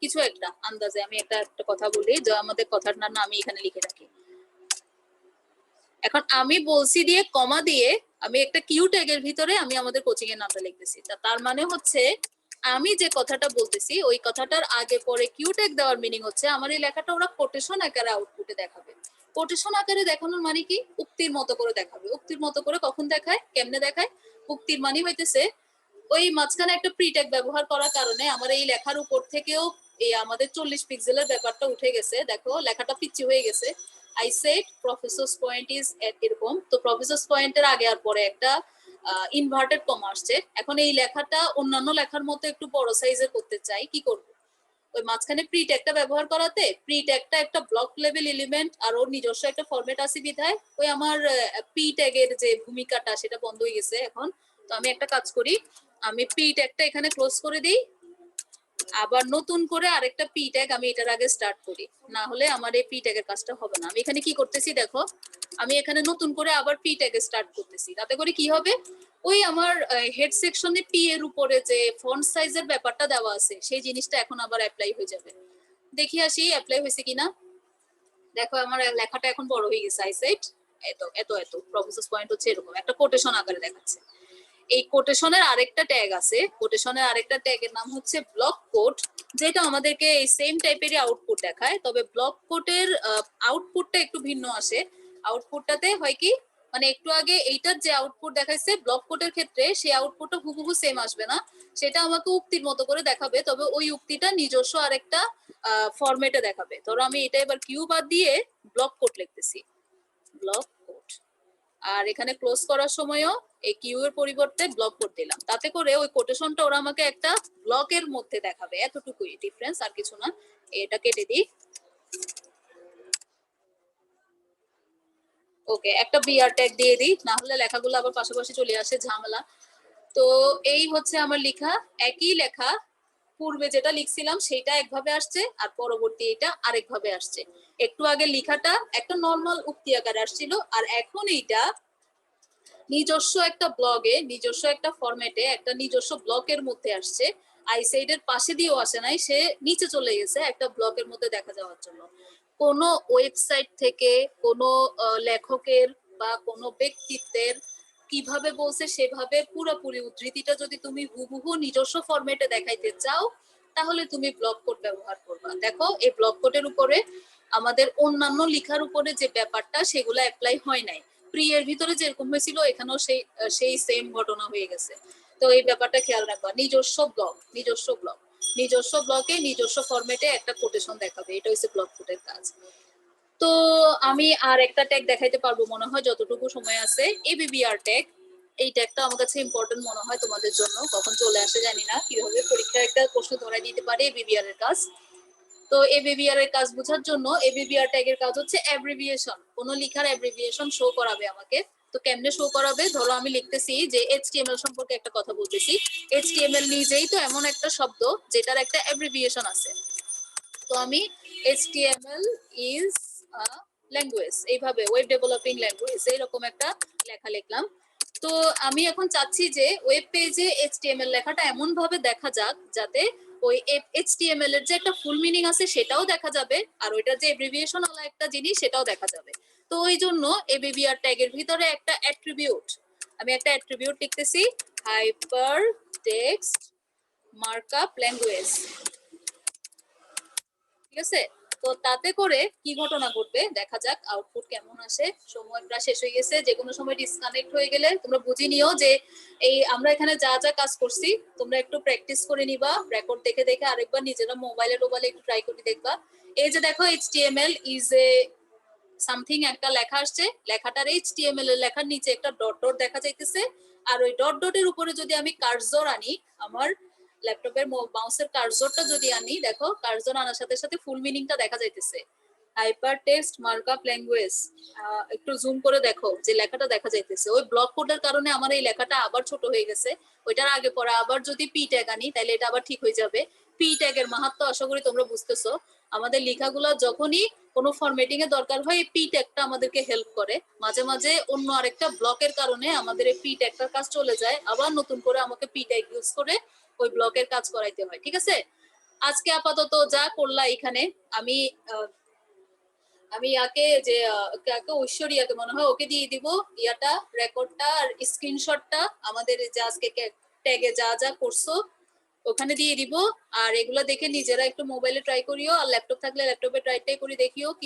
কিছু একটা আন্দাজে আমি একটা কথা বলি, যে আমাদের কথার নাম আমি এখানে লিখে রাখি। এখন আমি বলছি দিয়ে কমা দিয়ে আমি একটা কিউ ট্যাগের ভিতরে আমি আমাদের কোচিং এর নামটা লিখতেছি। তার মানে হচ্ছে আমি যে কথাটা বলতেছি ওই কথাটার আগে পরে কিউ ট্যাগ দেওয়ার মিনিং হচ্ছে আমার এই লেখাটা ওরা কোটেশন আকারে আউটপুটে দেখাবে। কোটেশন আকারে দেখানোর মানে কি, উক্তির মতো করে দেখাবে। উক্তির মতো করে কখন দেখায়, কেমনে দেখায়? উক্তির মানে হইতেছে ওই মাঝখানে একটা প্রি ট্যাগ ব্যবহার করার কারণে আমার এই লেখার উপর থেকেও এই আমাদের 40 পিক্সেলের ব্যাপারটা উঠে গেছে। দেখো লেখাটা পিচ্ছি হয়ে গেছে। I said professors point is এরকম, তো প্রফেসরস পয়েন্টের আগে আর পরে একটা ইনভার্টেড কমা আসছে। এখন এই লেখাটা অন্যান্য লেখার মতো একটু বড় সাইজের করতে চাই, কি করব? ওই মাঝখানে প্রি ট্যাগটা ব্যবহার করাতে, প্রি ট্যাগটা একটা ব্লক লেভেল এলিমেন্ট আর ওর নিজস্ব একটা ফরম্যাট আছে বিধায় ওই আমার প্রি ট্যাগের যে ভূমিকাটা সেটা বন্ধ হয়ে গেছে এখন। তো আমি একটা কাজ করি, আমি প্রি ট্যাগটা এখানে ক্লোজ করে দিই, আবার নতুন করে আরেকটা পি ট্যাগ আমি এটার আগে স্টার্ট করি, না হলে আমার এই পি ট্যাগের কাজটা হবে না। আমি এখানে কি করতেছি দেখো, আমি এখানে নতুন করে আবার পি ট্যাগে স্টার্ট করতেছি। তাতে করে কি হবে, ওই আমার হেড সেকশনে পি এর উপরে যে ফন্ট সাইজের ব্যাপারটা দেওয়া আছে সেই জিনিসটা এখন আবার অ্যাপ্লাই হয়ে যাবে। দেখি আসি অ্যাপ্লাই হয়েছে কিনা। দেখো আমার লেখাটা এখন বড় হয়ে গেছে। আই সেড এত এত এত প্রফেসরস পয়েন্ট হচ্ছে এরকম একটা কোটেশন আকারে দেখাচ্ছে। এই কোটেশনের আরেকটা ট্যাগ আছে, কোটেশনের আরেকটা ট্যাগের নাম হচ্ছে ব্লক কোড, যেটা আমাদেরকে এই সেম টাইপেরই আউটপুট দেখায়। তবে ব্লক কোডের আউটপুটটা একটু ভিন্ন আসে, আউটপুটটাতে হয় কি, মানে একটু আগে এইটার যে আউটপুট দেখাইছে ব্লক কোডের ক্ষেত্রে, সেই আউটপুটটা হুবহু সেম আসবে না, সেটা আমাকে উক্তির মতো করে দেখাবে, তবে ওই উক্তিটা নিজস্ব আরেকটা ফরম্যাটে দেখাবে। ধরো আমি এটা এবার কিউ বাদ দিয়ে ব্লক কোড লিখতেছি, ব্লক কোড, আর এখানে ক্লোজ করার সময়ও এই কিউ এর পরিবর্তে ব্লক কোড দিলাম, তাতে করে ওই কোটেশনটা ওরা আমাকে একটা ব্লকের মধ্যে দেখাবে, এতটুকুই ডিফারেন্স, আর কিছু না। এটা কেটে দিই। ওকে, একটা বিআর ট্যাগ দিয়ে দিই, না হলে লেখাগুলো আবার পাশাপাশি চলে আসে, ঝামেলা। তো এই হচ্ছে আমার লেখা, একই লেখা, পূর্বে যেটা লিখছিলাম সেটা একভাবে আসছে, আর পরবর্তী এটা আরেকভাবে আসছে। একটু আগে লেখাটা একটা নর্মাল উক্তি আকারে আসছিল, আর এখন এইটা নিজস্ব একটা ব্লগে, নিজস্ব একটা ফরম্যাটে, একটা নিজস্ব ব্লকের মধ্যে আসছে। আইসাইড এর পাশে দিয়েও আসে নাই, সে নিচে চলে গেছে একটা ব্লকের মধ্যে দেখা যাওয়ার জন্য। কোনো ওয়েবসাইট থেকে কোনো লেখকের বা কোনো ব্যক্তিত্বের কিভাবে বলছে সেভাবে পুরোপুরি উদ্ধৃতিটা যদি তুমি হুবহু নিজস্ব ফরম্যাটে দেখাইতে চাও, তাহলে তুমি ব্লক কোড ব্যবহার করবা। দেখো এই ব্লক কোডের উপরে আমাদের অন্যান্য লেখার উপরে যে ব্যাপারটা সেগুলো অ্যাপ্লাই হয় নাই। প্রি এর ভিতরে যেরকম হয়েছিল এখানেও সেই সেম ঘটনা হয়ে গেছে। তো এই ব্যাপারটা খেয়াল রাখবা, নিজস্ব ব্লক, নিজস্ব ব্লক, নিজস্ব ব্লকে নিজস্ব ফরম্যাটে একটা কোটেশন দেখাবে, এটা হচ্ছে ব্লক কোডের কাজ। তো আমি আর একটা ট্যাগ দেখাইতে পারবো মনে হয় যতটুকু সময় আছে, এবিবিআর ট্যাগ। এই ট্যাগটা আমার কাছে ইম্পর্টেন্ট মনে হয় তোমাদের জন্য, কখন চলে আসে জানি না, কিভাবে পরীক্ষায় একটা প্রশ্ন ধরাই দিতে পারে এবিবিআর এর কাজ। তো এবিবিআর এর কাজ বোঝার জন্য এবিবিআর ট্যাগের কাজ হচ্ছে অ্যাব্রিভিয়েশন, কোন লেখার অ্যাব্রিভিয়েশন শো করাবে আমাকে। তো কেমনে শো করাবে, ধরো আমি লিখতেছি যে এইচটিএমএল সম্পর্কে একটা কথা বলতেছি, এইচটিএমএল নিজেই তো এমন একটা শব্দ যেটার একটা অ্যাব্রিভিয়েশন আছে। তো আমি এইচটিএমএল ইজ আ ল্যাঙ্গুয়েজ, এইভাবে ওয়েব ডেভেলপিং ল্যাঙ্গুয়েজ, এইরকম একটা লেখা লিখলাম। তো আমি এখন চাচ্ছি যে ওয়েব পেজে এইচটিএমএল লেখাটা এমন ভাবে দেখা যাক যাতে ওই এইচটিএমএল এর যে একটা ফুল মিনিং আছে সেটাও দেখা যাবে, আর ওইটার যে এব্রিভিয়েশন ওলা একটা জিনিস সেটাও দেখা যাবে। তো ওই জন্য এবিবিআর ট্যাগের ভিতরে একটা অ্যাট্রিবিউট, আমি একটা অ্যাট্রিবিউট লিখতেছি, হাইপার টেক্সট মার্কআপ ল্যাঙ্গুয়েজ, ঠিক আছে। তো তাতে করে কি ঘটনা ঘটবে দেখা যাক, আউটপুট কেমন আসে। সময় প্রায় শেষ হয়ে গেছে, যে কোনো সময় ডিসকানেক্ট হয়ে গেলে তোমরা বুঝে নিও যে এই আমরা এখানে যা যা কাজ করছি তোমরা একটু প্র্যাকটিস করে নিবা, রেকর্ড দেখে দেখে আরেকবার নিজেরা মোবাইলে টোবাইলে একটু ট্রাই করে দেখবা। এই যে দেখো এইচটিএমএল ইজ এ সামথিং একটা লেখা আসছে, লেখাটার এইচটিএমএল এর লেখার নিচে একটা ডট ডট দেখা যাইতেছে, আর ওই ডট ডটের উপরে যদি আমি কার্সর আনি, আমার ল্যাপটপের মাউসের কার্সরটা যদি আনি, দেখো কার্সর আনার সাথে সাথে ফুল মিনিংটা দেখা যাইতেছে, হাইপার টেক্সট মার্কআপ ল্যাঙ্গুয়েজ। একটু জুম করে দেখো যে লেখাটা দেখা যাইতেছে। ওই ব্লক কোডের কারণে আমার এই লেখাটা আবার ছোট হয়ে গেছে, ওইটার আগে পরে আবার যদি পি ট্যাগ আনি তাহলে এটা আবার ঠিক হয়ে যাবে। পি ট্যাগের মাহাত্ম্য আশা করি তোমরা বুঝতেছো। আমাদের লেখাগুলো যখনই কোনো ফরম্যাটিং এর দরকার হয় এই পি ট্যাগটা আমাদেরকে হেল্প করে। মাঝে মাঝে অন্য আরেকটা ব্লকের কারণে আমাদের এই পি ট্যাগটার কাজ চলে যায়, আবার নতুন করে আমাকে পি ট্যাগ ইউজ করে ওই ব্লকের কাজ করাইতে হয়, ঠিক আছে। আজকে আপাতত যা করলা এখানে, আমি আমি ইয়াকে যে কাকে ঐশ্বরিয়াকে মনে হয় ওকে দিয়ে দিব ইয়াটা, রেকর্ডটা আর স্ক্রিনশটটা, আমাদের যে আজকে ট্যাগে যা যা করছো ওখানে দিয়ে দিব। আর এগুলো দেখে নিজেরা একটু মোবাইলে ট্রাই করিও, আর ল্যাপটপ থাকলে ল্যাপটপে ট্রাই করে দেখিও কি